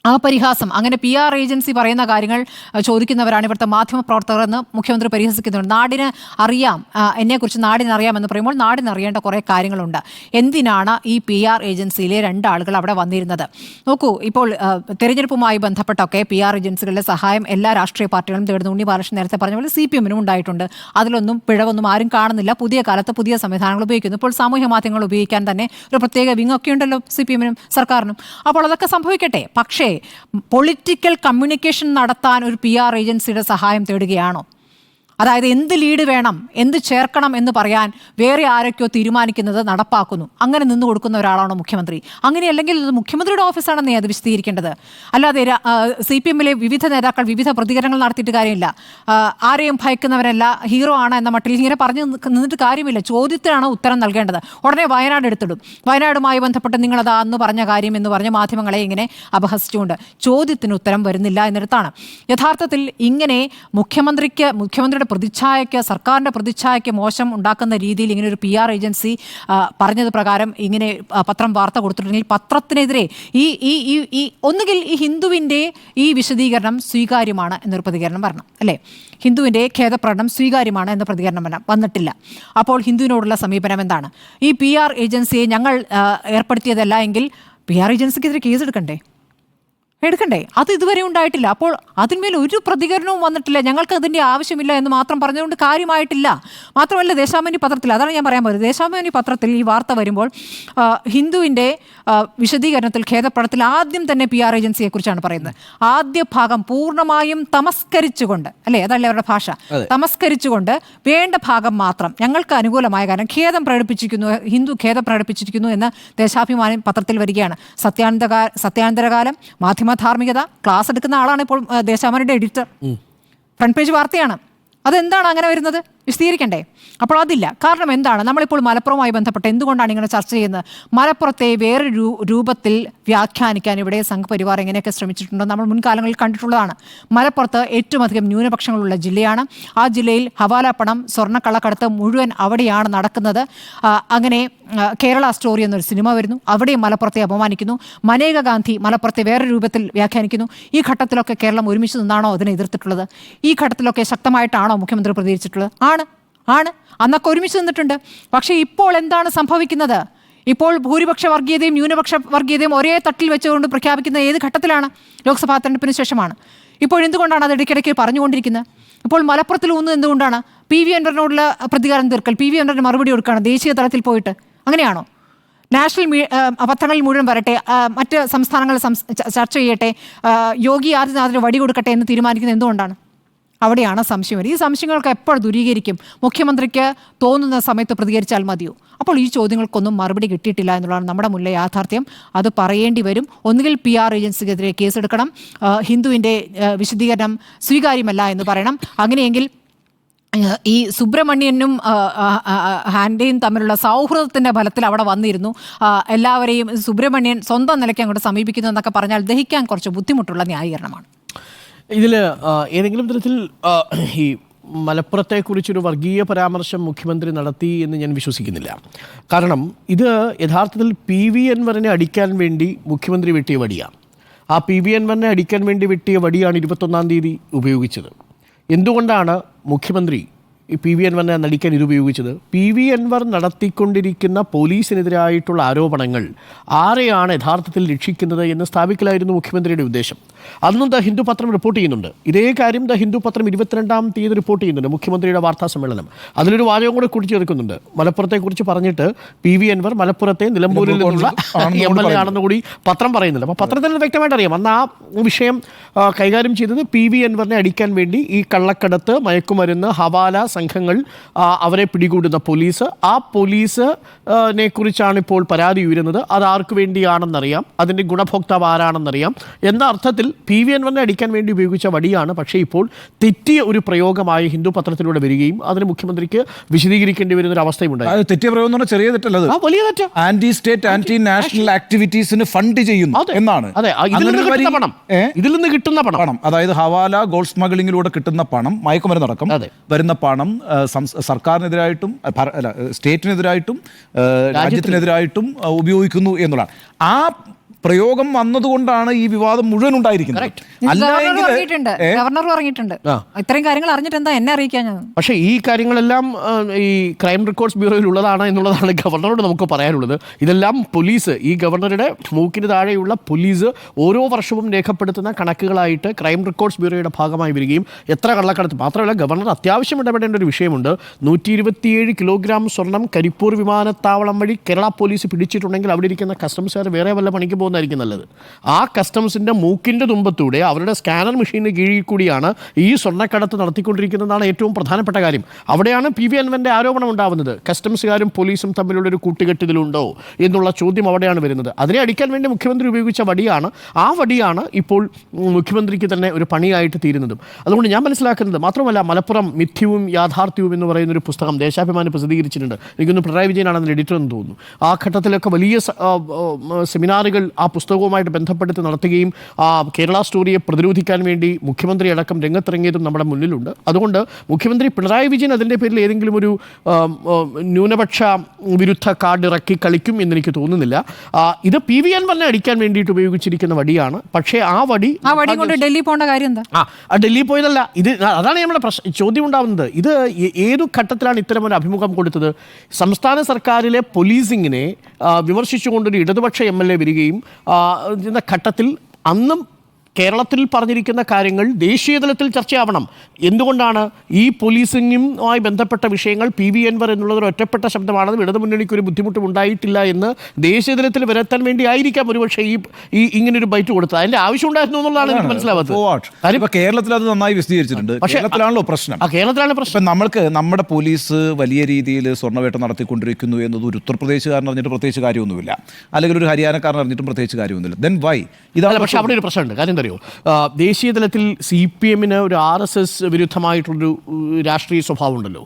ആ പരിഹാസം. അങ്ങനെ PR ഏജൻസി പറയുന്ന കാര്യങ്ങൾ ചോദിക്കുന്നവരാണ് ഇവിടുത്തെ മാധ്യമപ്രവർത്തകർ എന്ന് മുഖ്യമന്ത്രി പരിഹസിക്കുന്നുണ്ട്. നാടിന് അറിയാം, എന്നെക്കുറിച്ച് നാടിനറിയാമെന്ന് പറയുമ്പോൾ നാടിനറിയേണ്ട കുറേ കാര്യങ്ങളുണ്ട്. എന്തിനാണ് ഈ PR ഏജൻസിയിലെ 2 ആളുകൾ അവിടെ വന്നിരുന്നത്? നോക്കൂ, ഇപ്പോൾ തെരഞ്ഞെടുപ്പുമായി ബന്ധപ്പെട്ടൊക്കെ PR ഏജൻസികളുടെ സഹായം എല്ലാ രാഷ്ട്രീയ പാർട്ടികളും തേടുന്നു. ഉണ്ണി ബാലകൃഷ്ണൻ നേരത്തെ പറഞ്ഞ പോലെ CPM-നും ഉണ്ടായിട്ടുണ്ട്. അതിലൊന്നും പിഴവൊന്നും ആരും കാണുന്നില്ല. പുതിയ കാലത്ത് പുതിയ സംവിധാനങ്ങൾ ഉപയോഗിക്കുന്നു. ഇപ്പോൾ സാമൂഹ്യ മാധ്യമങ്ങൾ ഉപയോഗിക്കാൻ തന്നെ ഒരു പ്രത്യേക വിങ്ങൊക്കെ ഉണ്ടല്ലോ CPM-നും സർക്കാരിനും. അപ്പോൾ അതൊക്കെ സംഭവിക്കട്ടെ. പക്ഷേ പൊളിറ്റിക്കൽ കമ്മ്യൂണിക്കേഷൻ നടത്താൻ ഒരു PR ഏജൻസിയുടെ സഹായം തേടുകയാണോ? അതായത് എന്ത് ലീഡ് വേണം, എന്ത് ചേർക്കണം എന്ന് പറയാൻ വേറെ ആരൊക്കെയോ തീരുമാനിക്കുന്നത് നടപ്പാക്കുന്നു. അങ്ങനെ നിന്ന് കൊടുക്കുന്ന ഒരാളാണോ മുഖ്യമന്ത്രി? അങ്ങനെയല്ലെങ്കിൽ ഇത് മുഖ്യമന്ത്രിയുടെ ഓഫീസാണെന്നേ അത് വിശദീകരിക്കേണ്ടത്. അല്ലാതെ CPM-ലെ വിവിധ നേതാക്കൾ വിവിധ പ്രതികരണങ്ങൾ നടത്തിയിട്ട് കാര്യമില്ല. ആരെയും ഭയക്കുന്നവരല്ല, ഹീറോ ആണ് എന്ന മട്ടിൽ ഇങ്ങനെ പറഞ്ഞു നിന്നിട്ട് കാര്യമില്ല. ചോദ്യത്തിനാണ് ഉത്തരം നൽകേണ്ടത്. ഉടനെ വയനാട് എടുത്തിടും. വയനാടുമായി ബന്ധപ്പെട്ട് നിങ്ങളത് അന്ന് പറഞ്ഞ കാര്യം എന്ന് പറഞ്ഞ് മാധ്യമങ്ങളെ ഇങ്ങനെ അപഹസിച്ചുകൊണ്ട് ചോദ്യത്തിന് ഉത്തരം വരുന്നില്ല എന്നിടത്താണ്. യഥാർത്ഥത്തിൽ ഇങ്ങനെ മുഖ്യമന്ത്രിയുടെ പ്രതിച്ഛായയ്ക്ക്, സർക്കാരിൻ്റെ പ്രതിച്ഛായയ്ക്ക് മോശം ഉണ്ടാക്കുന്ന രീതിയിൽ ഇങ്ങനെ ഒരു PR ഏജൻസി പറഞ്ഞത് പ്രകാരം ഇങ്ങനെ പത്രം വാർത്ത കൊടുത്തിട്ടുണ്ടെങ്കിൽ പത്രത്തിനെതിരെ ഈ ഒന്നുകിൽ ഈ ഹിന്ദുവിൻ്റെ ഈ വിശദീകരണം സ്വീകാര്യമാണ് എന്നൊരു പ്രതികരണം വരണം, അല്ലേ? ഹിന്ദുവിൻ്റെ ഖേദപ്രകടനം സ്വീകാര്യമാണ് എന്ന പ്രതികരണം വന്നിട്ടില്ല. അപ്പോൾ ഹിന്ദുവിനോടുള്ള സമീപനം എന്താണ്? ഈ PR ഏജൻസിയെ ഞങ്ങൾ ഏർപ്പെടുത്തിയതല്ല എങ്കിൽ PR ഏജൻസിക്കെതിരെ കേസെടുക്കണ്ടേ? എടുക്കണ്ടേ? അത് ഇതുവരെ ഉണ്ടായിട്ടില്ല. അപ്പോൾ അതിന്മേൽ ഒരു പ്രതികരണവും വന്നിട്ടില്ല. ഞങ്ങൾക്ക് അതിൻ്റെ ആവശ്യമില്ല എന്ന് മാത്രം പറഞ്ഞുകൊണ്ട് കാര്യമായിട്ടില്ല. മാത്രമല്ല ദേശാഭിമാനി പത്രത്തിൽ, അതാണ് ഞാൻ പറയാൻ പോകുന്നത്, ദേശാഭിമാനി പത്രത്തിൽ ഈ വാർത്ത വരുമ്പോൾ ഹിന്ദുവിൻ്റെ വിശദീകരണത്തിൽ, ഖേദപ്രകടനത്തിൽ ആദ്യം തന്നെ PR ഏജൻസിയെക്കുറിച്ചാണ് പറയുന്നത്. ആദ്യ ഭാഗം പൂർണ്ണമായും തമസ്കരിച്ചുകൊണ്ട്, അല്ലേ, അതല്ലേ അവരുടെ ഭാഷ, തമസ്കരിച്ചുകൊണ്ട് വേണ്ട ഭാഗം മാത്രം ഞങ്ങൾക്ക് അനുകൂലമായ കാര്യം ഖേദം പ്രകടിപ്പിച്ചിരിക്കുന്നു, ഹിന്ദു ഖേദം പ്രകടിപ്പിച്ചിരിക്കുന്നു എന്ന് ദേശാഭിമാനി പത്രത്തിൽ വരികയാണ്. സത്യാനന്തരകാലം, മാധ്യമധാർമ്മികത ക്ലാസ് എടുക്കുന്ന ആളാണ് ഇപ്പോൾ ദേശാഭിമാനിയുടെ എഡിറ്റർ. ഫ്രണ്ട് പേജ് വാർത്തയാണ്. അതെന്താണ് അങ്ങനെ വരുന്നത്? വിശദീകരിക്കണ്ടേ? അപ്പോൾ അതില്ല. കാരണം എന്താണ്? നമ്മളിപ്പോൾ മലപ്പുറവുമായി ബന്ധപ്പെട്ട് എന്തുകൊണ്ടാണ് ഇങ്ങനെ ചർച്ച ചെയ്യുന്നത്? മലപ്പുറത്തെ വേറെ രൂപത്തിൽ വ്യാഖ്യാനിക്കാൻ ഇവിടെ സംഘപരിവാർ എങ്ങനെയൊക്കെ ശ്രമിച്ചിട്ടുണ്ടോ നമ്മൾ മുൻകാലങ്ങളിൽ കണ്ടിട്ടുള്ളതാണ്. മലപ്പുറത്ത് ഏറ്റവും അധികം ന്യൂനപക്ഷങ്ങളുള്ള ജില്ലയാണ്. ആ ജില്ലയിൽ ഹവാല പണം, സ്വർണ്ണക്കള്ളക്കടത്ത് മുഴുവൻ അവിടെയാണ് നടക്കുന്നത്. അങ്ങനെ കേരള സ്റ്റോറി എന്നൊരു സിനിമ വരുന്നു, അവിടെയും മലപ്പുറത്തെ അപമാനിക്കുന്നു. മനേക ഗാന്ധി മലപ്പുറത്തെ വേറെ രൂപത്തിൽ വ്യാഖ്യാനിക്കുന്നു. ഈ ഘട്ടത്തിലൊക്കെ കേരളം ഒരുമിച്ച് നിന്നാണോ അതിനെ എതിർത്തിട്ടുള്ളത്? ഈ ഘട്ടത്തിലൊക്കെ ശക്തമായിട്ടാണോ മുഖ്യമന്ത്രി പ്രതികരിച്ചിട്ടുള്ളത്? ആണ്. അന്നൊക്കെ ഒരുമിച്ച് നിന്നിട്ടുണ്ട്. പക്ഷേ ഇപ്പോൾ എന്താണ് സംഭവിക്കുന്നത്? ഇപ്പോൾ ഭൂരിപക്ഷ വർഗീയതയും ന്യൂനപക്ഷ വർഗീയതയും ഒരേ തട്ടിൽ വെച്ചുകൊണ്ട് പ്രഖ്യാപിക്കുന്ന ഏത് ഘട്ടത്തിലാണ്? ലോക്സഭാ തെരഞ്ഞെടുപ്പിന് ശേഷമാണ്. ഇപ്പോൾ എന്തുകൊണ്ടാണ് അത് ഇടയ്ക്കിടയ്ക്ക് പറഞ്ഞുകൊണ്ടിരിക്കുന്നത്? ഇപ്പോൾ മലപ്പുറത്തിൽ ഊന്ന് എന്തുകൊണ്ടാണ്? PV അൻവറിനോടുള്ള പ്രതികാരം തീർക്കൽ, PV അൻവറിന് മറുപടി കൊടുക്കുകയാണ് ദേശീയ തലത്തിൽ പോയിട്ട്. അങ്ങനെയാണോ? നാഷണൽ പത്രങ്ങളിൽ മുഴുവൻ വരട്ടെ, മറ്റ് സംസ്ഥാനങ്ങൾ ചർച്ച ചെയ്യട്ടെ, യോഗി ആദിത്യനാഥിന് വടി കൊടുക്കട്ടെ എന്ന് തീരുമാനിക്കുന്നത് എന്തുകൊണ്ടാണ്? അവിടെയാണ് സംശയം വരും. ഈ സംശയങ്ങൾക്ക് എപ്പോൾ ദൂരീകരിക്കും? മുഖ്യമന്ത്രിക്ക് തോന്നുന്ന സമയത്ത് പ്രതികരിച്ചാൽ മതിയോ? അപ്പോൾ ഈ ചോദ്യങ്ങൾക്കൊന്നും മറുപടി കിട്ടിയിട്ടില്ല എന്നുള്ളതാണ് നമ്മുടെ മുന്നിലെ യാഥാർത്ഥ്യം. അത് പറയേണ്ടി വരും. ഒന്നുകിൽ PR ഏജൻസിക്കെതിരെ കേസെടുക്കണം, ഹിന്ദുവിൻ്റെ വിശദീകരണം സ്വീകാര്യമല്ല എന്ന് പറയണം. അങ്ങനെയെങ്കിൽ ഈ സുബ്രഹ്മണ്യനും ഹാൻഡയും തമ്മിലുള്ള സൗഹൃദത്തിൻ്റെ ഫലത്തിൽ അവിടെ വന്നിരുന്നു. എല്ലാവരെയും സുബ്രഹ്മണ്യൻ സ്വന്തം നിലയ്ക്ക് അങ്ങോട്ട് സമീപിക്കുന്നു എന്നൊക്കെ പറഞ്ഞാൽ ദഹിക്കാൻ കുറച്ച് ബുദ്ധിമുട്ടുള്ള ന്യായീകരണമാണ്. ഇതിൽ ഏതെങ്കിലും തരത്തിൽ ഈ മലപ്പുറത്തെക്കുറിച്ചൊരു വർഗീയ പരാമർശം മുഖ്യമന്ത്രി നടത്തി എന്ന് ഞാൻ വിശ്വസിക്കുന്നില്ല. കാരണം ഇത് യഥാർത്ഥത്തിൽ PV അൻവറിനെ അടിക്കാൻ വേണ്ടി മുഖ്യമന്ത്രി വെട്ടിയ വടിയാണ്. ആ PV അൻവറിനെ അടിക്കാൻ വേണ്ടി വെട്ടിയ വടിയാണ് 21-ാം തീയതി ഉപയോഗിച്ചത്. എന്തുകൊണ്ടാണ് മുഖ്യമന്ത്രി ഈ PV അൻവറിനെ നടിക്കാൻ ഇത് ഉപയോഗിച്ചത്? PV അൻവർ നടത്തിക്കൊണ്ടിരിക്കുന്ന പോലീസിനെതിരായിട്ടുള്ള ആരോപണങ്ങൾ ആരെയാണ് യഥാർത്ഥത്തിൽ രക്ഷിക്കുന്നത് എന്ന് സ്ഥാപിക്കലായിരുന്നു മുഖ്യമന്ത്രിയുടെ ഉദ്ദേശം. അന്നും ദ ഹിന്ദു പത്രം റിപ്പോർട്ട് ചെയ്യുന്നുണ്ട്. ഇതേ കാര്യം ദ ഹിന്ദു പത്രം 22-ാം തീയതി റിപ്പോർട്ട് ചെയ്യുന്നുണ്ട്, മുഖ്യമന്ത്രിയുടെ വാർത്താ സമ്മേളനം. അതിലൊരു വാചകം കൂടെ കൂട്ടിച്ചേർക്കുന്നുണ്ട്. മലപ്പുറത്തെക്കുറിച്ച് പറഞ്ഞിട്ട് PV അൻവർ മലപ്പുറത്തെ നിലമ്പൂരിൽ നിന്നുള്ള MLA ആണെന്ന് കൂടി പത്രം പറയുന്നുണ്ട്. അപ്പോൾ പത്രത്തിൽ വ്യക്തമായിട്ട് അറിയാം അന്ന് ആ വിഷയം കൈകാര്യം ചെയ്തത് PV അൻവറിനെ അടിക്കാൻ വേണ്ടി ഈ കള്ളക്കടത്ത്, മയക്കുമരുന്ന്, ഹവാല സംഘങ്ങൾ അവരെ പിടികൂടുന്ന പോലീസ്, ആ പോലീസിനെ കുറിച്ചാണ് ഇപ്പോൾ പരാതി ഉയരുന്നത്. അത് ആർക്ക് വേണ്ടിയാണെന്നറിയാം, അതിൻ്റെ ഗുണഭോക്താവ് ആരാണെന്നറിയാം എന്ന അർത്ഥത്തിൽ PV അൻവറിനെ അടിക്കാൻ വേണ്ടി ഉപയോഗിച്ച വടിയാണ്. പക്ഷേ ഇപ്പോൾ തെറ്റിയ ഒരു പ്രയോഗമായി ഹിന്ദു പത്രത്തിലൂടെ വരികയും അതിന് മുഖ്യമന്ത്രിക്ക് വിശദീകരിക്കേണ്ടി വരുന്ന ഒരു അവസ്ഥയുണ്ടായി. തെറ്റിയ പ്രയോഗം എന്ന് പറഞ്ഞാൽ ചെറിയ തെറ്റല്ലത്, വലിയ തെറ്റ്. ആന്റി സ്റ്റേറ്റ്, ആന്റി നാഷണൽ ആക്ടിവിറ്റീസിന് ഫണ്ട് ചെയ്യുന്നു എന്നാണ്. അതെ, ഇതിൽ നിന്ന് കിട്ടുന്ന പണം, അതായത് ഹവാല, ഗോൾഡ് സ്മഗ്ലിങ്ങിലൂടെ കിട്ടുന്ന പണം, മയക്കുമരുന്നടക്കം വരുന്ന പണം സർക്കാരിനെതിരായിട്ടും സ്റ്റേറ്റിനെതിരായിട്ടും രാജ്യത്തിനെതിരായിട്ടും ഉപയോഗിക്കുന്നു എന്നുള്ളതാണ്. ആ പ്രയോഗം വന്നതുകൊണ്ടാണ് ഈ വിവാദം മുഴുവൻ ഉണ്ടായിരിക്കുന്നത്. ഗവർണർ പറഞ്ഞിട്ടുണ്ട് ഇത്രയും കാര്യങ്ങൾ അറിഞ്ഞിട്ട് എന്താ എന്നെ അറിയിക്കാൻ. പക്ഷേ ഈ കാര്യങ്ങളെല്ലാം ഈ ക്രൈം റെക്കോർഡ്സ് ബ്യൂറോയിൽ ഉള്ളതാണ് എന്നുള്ളതാണ് ഗവർണറോട് നമുക്ക് പറയാനുള്ളത്. ഇതെല്ലാം പോലീസ്, ഈ ഗവർണറുടെ മൂക്കിന് താഴെയുള്ള പോലീസ് ഓരോ വർഷവും രേഖപ്പെടുത്തുന്ന കണക്കുകളായിട്ട് ക്രൈം റെക്കോർഡ്സ് ബ്യൂറോയുടെ ഭാഗമായി വരികയും എത്ര കള്ളക്കടത്ത് മാത്രമല്ല ഗവർണർ അത്യാവശ്യം ഇടപെടേണ്ട ഒരു വിഷയമുണ്ട്. 127 കിലോഗ്രാം സ്വർണം കരിപ്പൂർ വിമാനത്താവളം വഴി കേരള പോലീസ് പിടിച്ചിട്ടുണ്ടെങ്കിൽ അവിടെ ഇരിക്കുന്ന കസ്റ്റംസുകാർ വേറെ വല്ല പണിക്ക് പോകുന്നതായിരിക്കും നല്ലത്. ആ കസ്റ്റംസിൻ്റെ മൂക്കിൻ്റെ തുമ്പത്തൂടെ അവരുടെ സ്കാനർ മെഷീന് കീഴിൽ കൂടിയാണ് ഈ സ്വർണ്ണക്കടത്ത് നടത്തിക്കൊണ്ടിരിക്കുന്നതാണ് ഏറ്റവും പ്രധാനപ്പെട്ട കാര്യം. അവിടെയാണ് PV അൻവറിൻ്റെ ആരോപണം ഉണ്ടാവുന്നത്. കസ്റ്റംസുകാരും പോലീസും തമ്മിലുള്ളൊരു കൂട്ടുകെട്ടിലുണ്ടോ എന്നുള്ള ചോദ്യം അവിടെയാണ് വരുന്നത്. അതിനെ അടിക്കാൻ വേണ്ടി മുഖ്യമന്ത്രി ഉപയോഗിച്ച വടിയാണ്. ആ വടിയാണ് ഇപ്പോൾ മുഖ്യമന്ത്രിക്ക് തന്നെ ഒരു പണിയായിട്ട് തീരുന്നതും. അതുകൊണ്ട് ഞാൻ മനസ്സിലാക്കുന്നത്, മാത്രമല്ല മലപ്പുറം മിഥ്യവും യാഥാർത്ഥ്യവും എന്ന് പറയുന്നൊരു പുസ്തകം ദേശാഭിമാനി പ്രസിദ്ധീകരിച്ചിട്ടുണ്ട്. എനിക്കൊന്ന് പിണറായി വിജയനാണ് അതിൻ്റെ എഡിറ്റർ എന്ന് തോന്നുന്നു. ആ ഘട്ടത്തിലൊക്കെ വലിയ സെമിനാറുകൾ ആ പുസ്തകവുമായിട്ട് ബന്ധപ്പെടുത്തി നടത്തുകയും കേരള സ്റ്റോറിയെ പ്രതിരോധിക്കാൻ വേണ്ടി മുഖ്യമന്ത്രി അടക്കം രംഗത്തിറങ്ങിയതും നമ്മുടെ മുന്നിലുണ്ട്. അതുകൊണ്ട് മുഖ്യമന്ത്രി പിണറായി വിജയൻ അതിൻ്റെ പേരിൽ ഏതെങ്കിലും ഒരു ന്യൂനപക്ഷ വിരുദ്ധ കാർഡ് ഇറക്കി കളിക്കും എന്നെനിക്ക് തോന്നുന്നില്ല. ഇത് PV അൻവറിനെ അടിക്കാൻ വേണ്ടിയിട്ട് ഉപയോഗിച്ചിരിക്കുന്ന വടിയാണ്. പക്ഷേ ആ വടി കൊണ്ട് ഡൽഹി പോകേണ്ട കാര്യം എന്താ? ഡൽഹി പോയതല്ല. ഇത് അതാണ് നമ്മുടെ ചോദ്യം ഉണ്ടാവുന്നത്. ഇത് ഏതു ഘട്ടത്തിലാണ് ഇത്തരം ഒരു അഭിമുഖം കൊടുത്തത്? സംസ്ഥാന സർക്കാരിലെ പോലീസിങ്ങിനെ വിമർശിച്ചുകൊണ്ടൊരു ഇടതുപക്ഷ MLA വരികയും എന്ന ഘട്ടത്തിൽ അന്നും കേരളത്തിൽ പറഞ്ഞിരിക്കുന്ന കാര്യങ്ങൾ ദേശീയ തലത്തിൽ ചർച്ചയാവണം. എന്തുകൊണ്ടാണ് ഈ പോലീസിങ്ങുമായി ബന്ധപ്പെട്ട വിഷയങ്ങൾ PV അൻവർ എന്നുള്ളത് ഒരു ഒറ്റപ്പെട്ട ശബ്ദമാണെന്ന് ഇടതുമുന്നണിക്ക് ഒരു ബുദ്ധിമുട്ടും ഉണ്ടായിട്ടില്ല എന്ന് ദേശീയ തലത്തിൽ വരുത്താൻ വേണ്ടി ആയിരിക്കാം ഒരുപക്ഷെ ഈ ഇങ്ങനൊരു ബൈറ്റ് കൊടുത്തത്. അതിന്റെ ആവശ്യം ഉണ്ടായിരുന്നു എന്നുള്ളതാണ് എനിക്ക് മനസ്സിലാവാത്തത്. കേരളത്തിൽ അത് നന്നായി വിശദീകരിച്ചിട്ടുണ്ട്. കേരളത്തിലാണല്ലോ പ്രശ്നം. കേരളത്തിലാണ് പ്രശ്നം. നമ്മൾക്ക് നമ്മുടെ പോലീസ് വലിയ രീതിയിൽ സ്വർണ്ണവേട്ട നടത്തിക്കൊണ്ടിരിക്കുന്നു എന്നത് ഒരു ഉത്തർപ്രദേശുകാരൻ അറിഞ്ഞിട്ട് പ്രത്യേകിച്ച് കാര്യമൊന്നുമില്ല, അല്ലെങ്കിൽ ഒരു ഹരിയാനക്കാരൻ അറിഞ്ഞിട്ടും പ്രത്യേകിച്ച് കാര്യമൊന്നുമില്ല. ദെൻ വൈ ഇതാണ്. പക്ഷേ അവിടെ ഒരു പ്രശ്നമുണ്ട്. കാര്യം എന്താ അറിയോ, ദേശീയ തലത്തിൽ CPM-ന് ഒരു RSS വിരുദ്ധമായിട്ടുള്ളൊരു രാഷ്ട്രീയ സ്വഭാവം ഉണ്ടല്ലോ.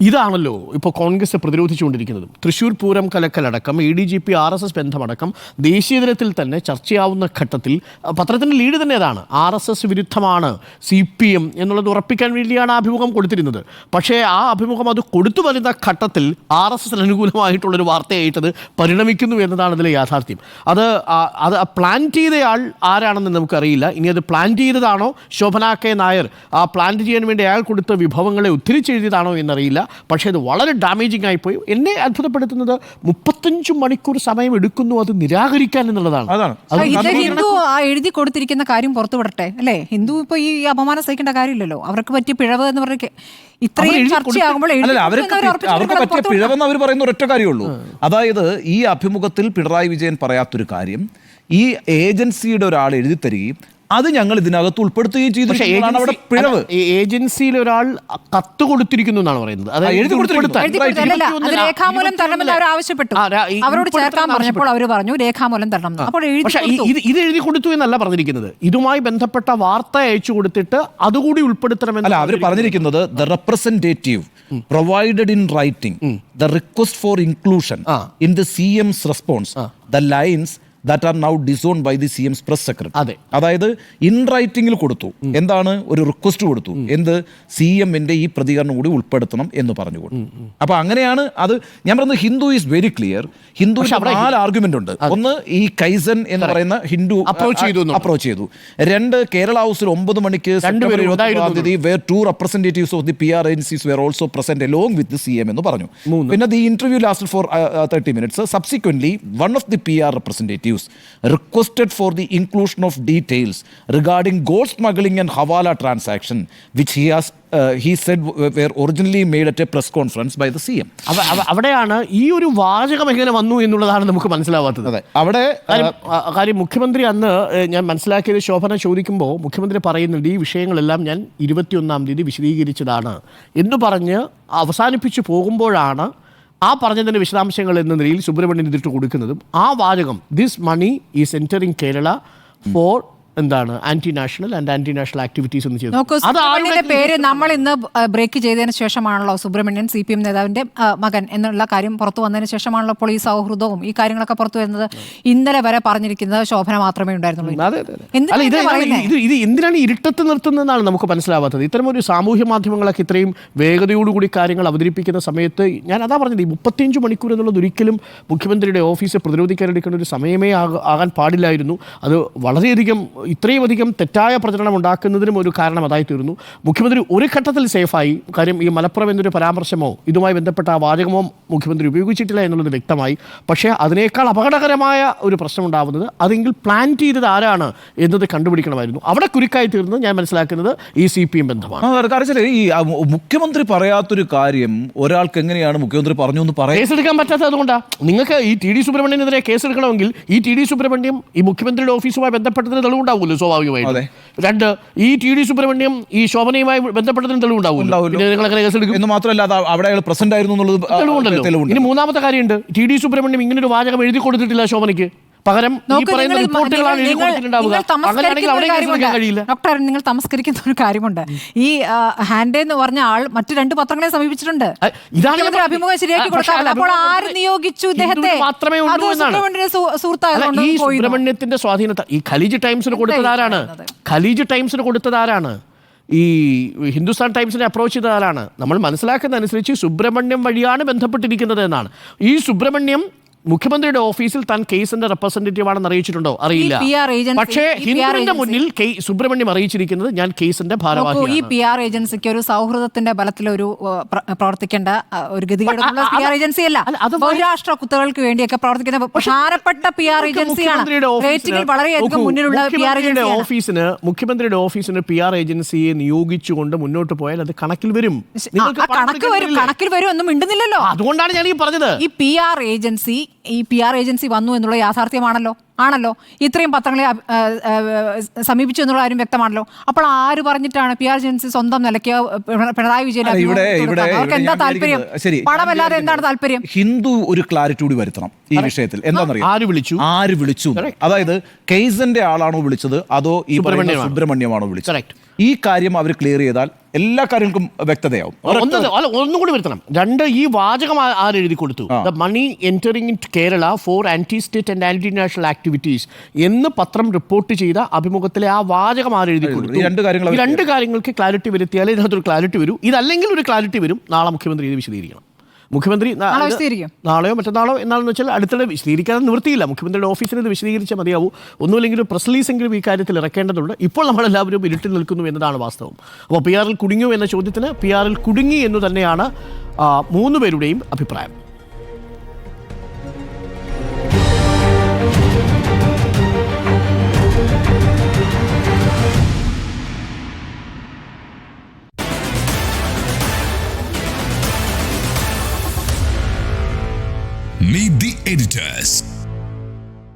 ഇതാണല്ലോ ഇപ്പോൾ കോൺഗ്രസ് പ്രതിരോധിച്ചുകൊണ്ടിരിക്കുന്നതും. തൃശ്ശൂർ പൂരം കലക്കലടക്കം ADGP RSS ബന്ധമടക്കം ദേശീയ തലത്തിൽ തന്നെ ചർച്ചയാവുന്ന ഘട്ടത്തിൽ പത്രത്തിൻ്റെ ലീഡ് തന്നെ അതാണ്. RSS വിരുദ്ധമാണ് CPM എന്നുള്ളത് ഉറപ്പിക്കാൻ വേണ്ടിയാണ് അഭിമുഖം കൊടുത്തിരുന്നത്. പക്ഷേ ആ അഭിമുഖം അത് കൊടുത്തു വരുന്ന ഘട്ടത്തിൽ RSS അനുകൂലമായിട്ടുള്ളൊരു വാർത്തയായിട്ടത് പരിണമിക്കുന്നു എന്നതാണ് അതിലെ യാഥാർത്ഥ്യം. അത് പ്ലാൻ ചെയ്തയാൾ ആരാണെന്ന് നമുക്കറിയില്ല. ഇനി അത് പ്ലാൻ ചെയ്തതാണോ ശോഭന K. നായർ ആ പ്ലാൻ ചെയ്യാൻ വേണ്ടി അയാൾ കൊടുത്ത വിഭവങ്ങളെ ഉദ്ധരിച്ചെഴുതിയതാണോ എന്നറിയില്ല. പക്ഷേ അത് വളരെ ഡാമേജിങ് ആയിപ്പോയി. എന്നെ അത്ഭുതപ്പെടുത്തുന്നത് 35 മണിക്കൂർ സമയം എടുക്കുന്നു അത് നിരാകരിക്കാൻ എന്നുള്ളതാണ്. ഇത് ഹിന്ദു എഴുതി കൊടുത്തിരിക്കുന്ന കാര്യം പുറത്തു വിടട്ടെ അല്ലേ? ഹിന്ദു ഇപ്പൊ ഈ അപമാനം സഹിക്കേണ്ട കാര്യമില്ലല്ലോ. അവർക്ക് പറ്റിയ പിഴവ് എന്ന് പറഞ്ഞ ഇത്രയും ചർച്ചയാകുമ്പോൾ അവർക്ക് പറ്റിയ പിഴവെന്ന് അവർ പറയുന്ന ഒരൊറ്റ കാര്യമുള്ളൂ. അതായത് ഈ അഭിമുഖത്തിൽ പിണറായി വിജയൻ പറയാത്തൊരു കാര്യം ഈ ഏജൻസിയുടെ ഒരാൾ എഴുതി തരികയും അത് ഞങ്ങൾ ഇതിനകത്ത് ഉൾപ്പെടുത്തുകയും ചെയ്തു. അവിടെ പിഴവ് ഏജൻസിയിൽ ഒരാൾ കത്ത് കൊടുത്തിരിക്കുന്നു എന്നാണ് പറയുന്നത്. രേഖാമൂലം തരണമെന്ന് അവർ ആവശ്യപ്പെട്ടു. അവരോട് ചേർക്കാൻ പറഞ്ഞപ്പോൾ അവർ പറഞ്ഞു രേഖാമൂലം തരണം. അപ്പോൾ ഇത് എഴുതി കൊടുത്തു എന്നല്ല പറഞ്ഞിരിക്കുന്നത്. ഇതുമായി ബന്ധപ്പെട്ട വാർത്ത അയച്ചു കൊടുത്തിട്ട് അതുകൂടി ഉൾപ്പെടുത്തണമെന്ന് അവർ പറഞ്ഞിരിക്കുന്നത്. The representative provided in writing the request for inclusion in the CM's response the lines that are now disowned by the CM's press secretary. അതായത് ഇൻ റൈറ്റിംഗിൽ കൊടുത്തു. എന്താണ്? ഒരു റിക്വസ്റ്റ് കൊടുത്തു. എന്ത്? CM-ന്റെ ഈ പ്രതികരണം കൂടി ഉൾപ്പെടുത്തണം എന്ന് പറഞ്ഞുകൊണ്ട്. അപ്പൊ അങ്ങനെയാണ് അത്. ഞാൻ പറയുന്നത് Hindu is very clear. Hindu 4 argument ഉണ്ട്. ഒന്ന്, ഈ കൈസൻ എന്ന് പറയുന്ന ഹിന്ദു അപ്രോച്ച് ചെയ്തു. 2, കേരള ഹൗസിൽ 9 മണിക്ക് where 2 representatives of the PR agencies were also present along with the CM എന്ന് പറഞ്ഞു. പിന്നെ the interview lasted for 30 minutes. Subsequently, one of the PR representatives requested for the inclusion of details regarding gold smuggling and hawala transaction which he said were originally made at a press conference by the CM. അവിടെയാണ് ഈ ഒരു വാചകം എങ്ങനെ വന്നു എന്നുള്ളതാണ് നമുക്ക് മനസ്സിലാവാത്തത്. അവിടെ കാര്യം മുഖ്യമന്ത്രി അന്ന് ഞാൻ മനസ്സിലാക്കിയത്, ശോഭന ചോദിക്കുമ്പോൾ മുഖ്യമന്ത്രി പറയുന്നുണ്ട് ഈ വിഷയങ്ങളെല്ലാം ഞാൻ 21-ാം തീയതി വിശദീകരിച്ചതാണ് എന്ന് പറഞ്ഞ് അവസാനിപ്പിച്ചു പോകുമ്പോഴാണ് ആ പറഞ്ഞതിൻ്റെ വിശദാംശങ്ങൾ എന്ന നിലയിൽ സുബ്രഹ്മണ്യൻ ഇതിട്ട് കൊടുക്കുന്നതും ആ വാചകം this money is entering Kerala for എന്താണ് ആന്റി നാഷണൽ ആക്ടിവിറ്റീസ് എന്ന് ചെയ്തു. പേര് നമ്മൾ ഇന്ന് ബ്രേക്ക് ചെയ്തതിന് ശേഷമാണല്ലോ സുബ്രഹ്മണ്യൻ CPM നേതാവിന്റെ മകൻ എന്നുള്ള കാര്യം പുറത്തു വന്നതിന് ശേഷമാണല്ലോ പോലീസ് സൗഹൃദവും ഈ കാര്യങ്ങളൊക്കെ പുറത്തു വരുന്നത്. ഇന്നലെ വരെ പറഞ്ഞിരിക്കുന്നത് ശോഭന മാത്രമേ ഉണ്ടായിരുന്നുള്ളൂ. ഇത് എന്തിനാണ് ഇരുട്ടത്ത് നിർത്തുന്നതെന്നാണ് നമുക്ക് മനസ്സിലാവാത്തത്. ഇത്തരം ഒരു സാമൂഹ്യ മാധ്യമങ്ങളൊക്കെ ഇത്രയും വേഗതയോടുകൂടി കാര്യങ്ങൾ അവതരിപ്പിക്കുന്ന സമയത്ത് ഞാൻ അതാ പറഞ്ഞത്, ഈ 35 മണിക്കൂർ എന്നുള്ളത് ഒരിക്കലും മുഖ്യമന്ത്രിയുടെ ഓഫീസ് പ്രതിരോധിക്കാൻ എടുക്കേണ്ട ഒരു സമയമേ ആകാൻ പാടില്ലായിരുന്നു. അത് വളരെയധികം ഇത്രയും അധികം തെറ്റായ പ്രചരണം ഉണ്ടാക്കുന്നതിനും ഒരു കാരണം അതായി തീർന്നു. മുഖ്യമന്ത്രി ഒരു ഘട്ടത്തിൽ സേഫായി. കാര്യം ഈ മലപ്പുറം എന്നൊരു പരാമർശമോ ഇതുമായി ബന്ധപ്പെട്ട ആ വാചകമോ മുഖ്യമന്ത്രി ഉപയോഗിച്ചിട്ടില്ല എന്നുള്ളത് വ്യക്തമായി. പക്ഷേ അതിനേക്കാൾ അപകടകരമായ ഒരു പ്രശ്നം ഉണ്ടാവുന്നത് അതെങ്കിൽ പ്ലാൻ ചെയ്തത് ആരാണ് എന്നത് കണ്ടുപിടിക്കണമായിരുന്നു. അവിടെ കുരുക്കായി തീർന്നത് ഞാൻ മനസ്സിലാക്കുന്നത് ഈ CPM ബന്ധമാണ്. ഈ മുഖ്യമന്ത്രി പറയാത്തൊരു കാര്യം ഒരാൾക്ക് എങ്ങനെയാണ് മുഖ്യമന്ത്രി പറഞ്ഞു എന്ന് പറയാം? കേസെടുക്കാൻ പറ്റാത്തത് അതുകൊണ്ടാണ്. നിങ്ങൾക്ക് ഈ TD സുബ്രഹ്മണ്യനെതിരെ കേസെടുക്കണമെങ്കിൽ ഈ TD സുബ്രഹ്മണ്യം ഈ മുഖ്യമന്ത്രിയുടെ ഓഫീസുമായി ബന്ധപ്പെട്ടതിന് തെളിവുണ്ടാവുമല്ലോ സ്വാഭാവികമായിട്ട്. 2, ഈ TD സുബ്രഹ്മണ്യം ഈ ശോഭനയുമായി ബന്ധപ്പെട്ടതിന് തെളിവുണ്ടാവുമല്ലോ. എന്ന് മാത്രമല്ല അവിടെ അയാൾ പ്രസന്റ് ആയിരുന്നു എന്നുള്ളത് തെളിവുണ്ടല്ലോ. ഇനി 3-ാമത്തെ കാര്യമുണ്ട്, TD സുബ്രഹ്മണ്യം ഇങ്ങനൊരു വാചകം എഴുതി കൊടുത്തിട്ടില്ല ശോഭനയ്ക്ക്. പകരം റിപ്പോർട്ടുകളാണ് എഴുതി കൊടുത്തിട്ടുണ്ടാവുക. ഡോക്ടർ, നിങ്ങൾ തമസ്കരിക്കുന്ന ഒരു കാര്യമുണ്ട്. ഈ ഹാൻഡേ എന്ന് പറഞ്ഞ ആൾ മറ്റു 2 പത്രങ്ങളെ സമീപിച്ചിട്ടുണ്ട്. അഭിമുഖം ശരിയാക്കി കൊടുക്കാറില്ല. അപ്പോൾ ആര് നിയോഗിച്ചു ഇദ്ദേഹത്തെ? ഈ സുബ്രഹ്മണ്യത്തിന്റെ സ്വാധീനത്തെ ഈ ഖലീജ് ടൈംസിന് കൊടുത്തതാരാണ്? ഈ ഹിന്ദുസ്ഥാൻ ടൈംസിനെ അപ്രോച്ച് ചെയ്ത ആരാണ്? നമ്മൾ മനസ്സിലാക്കുന്ന അനുസരിച്ച് സുബ്രഹ്മണ്യം വഴിയാണ് ബന്ധപ്പെട്ടിരിക്കുന്നത് എന്നാണ്. ഈ സുബ്രഹ്മണ്യം മുഖ്യമന്ത്രിയുടെ ഓഫീസിൽ താൻ കേസിന്റെ റെപ്രസെന്റേറ്റീവ് ആണെന്ന് അറിയിച്ചിട്ടുണ്ടോ? അറിയില്ല. PR agency- പക്ഷേ ഈ PR ഹിന്ദുവിന്റെ agency- മുന്നിൽ സുബ്രഹ്മണ്യം അറിയിച്ചിരിക്കുന്നത് ഞാൻ കേസിന്റെ നോക്കൂ, ഈ ഭാരവാഹിയാണ്. PR ഏജൻസിക്ക് ഒരു സൗഹൃദത്തിന്റെ ബലത്തിൽ ഒരു പ്രവർത്തിക്കേണ്ട ഒരു ഗതികേടുള്ള PR ഏജൻസി അല്ല. അത് ബഹുരാഷ്ട്ര കുത്തകൾക്ക് വേണ്ടിയൊക്കെ പ്രവർത്തിക്കുന്ന പ്രധാനപ്പെട്ട PR ഏജൻസിയാണ്. റേറ്റിംഗിൽ വളരെയധികം മുന്നിലുള്ള PR ഏജൻസിയാണ്. മുഖ്യമന്ത്രിയുടെ ഓഫീസിന് PR ഏജൻസിയെ നിയോഗിച്ചുകൊണ്ട് മുന്നോട്ട് പോയാൽ അത് കണക്കിൽ വരും. നിങ്ങൾക്ക് പണം കണക്കിൽ വരും ഒന്നും മിണ്ടുന്നില്ലല്ലോ. അതുകൊണ്ടാണ് ഞാൻ ഈ പറഞ്ഞത്. ഈ PR ഏജൻസി വന്നു എന്നുള്ള യാഥാർത്ഥ്യമാണല്ലോ. ഇത്രയും പത്രങ്ങളെ സമീപിച്ചു എന്നുള്ള കാര്യം വ്യക്തമാണല്ലോ. അപ്പോൾ ആര് പറഞ്ഞിട്ടാണ് PR ഏജൻസി സ്വന്തം നിലയ്ക്ക് പിണറായി വിജയൻ അവർക്ക് എന്താ താല്പര്യം? പണമല്ലാതെ എന്താണ് താല്പര്യം? ഹിന്ദു ഒരു ക്ലാരിറ്റി കൂടി വരുത്തണം ഈ വിഷയത്തിൽ. എന്താണെന്നറിയാം, ആര് വിളിച്ചു? അതായത് കേസിന്റെ ആളാണോ വിളിച്ചത് അതോ ഈ സുബ്രഹ്മണ്യമാണോ വിളിച്ചത്? ഈ കാര്യം അവർ ക്ലിയർ ചെയ്താൽ എല്ലാ കാര്യങ്ങൾക്കും വ്യക്തതയാവും. ഒന്നുകൂടി വരുത്തണം. രണ്ട്, ഈ വാചകം ആരെഴുതി കൊടുത്തു? The money entering in Kerala for anti state and anti national activities എന്ന് പത്രം റിപ്പോർട്ട് ചെയ്ത അഭിമുഖത്തിലെ ആ വാചകം ആരെഴുതി കൊടുത്തു? ഈ രണ്ട് കാര്യങ്ങൾക്ക് ക്ലാരിറ്റി വരുത്തിയാലേ ഇതിനകത്തൊരു ക്ലാരിറ്റി വരും. ഇതല്ലെങ്കിൽ ഒരു ക്ലാരിറ്റി വരും. നാളെ മുഖ്യമന്ത്രി ഇത് വിശദീകരിക്കണം. മുഖ്യമന്ത്രി നാളെയോ മറ്റന്നാളോ എന്നാണെന്ന് വെച്ചാൽ അടുത്തിടെ വിശദീകരിക്കാൻ നിവൃത്തിയില്ല. മുഖ്യമന്ത്രിയുടെ ഓഫീസിന് ഇത് വിശദീകരിച്ചാൽ മതിയാവൂ. ഒന്നുമില്ലെങ്കിൽ ഒരു പ്രസ് റിലീസെങ്കിലും ഈ കാര്യത്തിൽ ഇറക്കേണ്ടതുണ്ട്. ഇപ്പോൾ നമ്മളെല്ലാവരും ഇരുട്ടിൽ നിൽക്കുന്നു എന്നതാണ് വാസ്തവം. അപ്പോൾ PR ൽ കുടുങ്ങിയോ എന്ന ചോദ്യത്തിന് PR ൽ കുടുങ്ങി എന്ന് തന്നെയാണ് 3 പേരുടെയും അഭിപ്രായം. Meet the editors.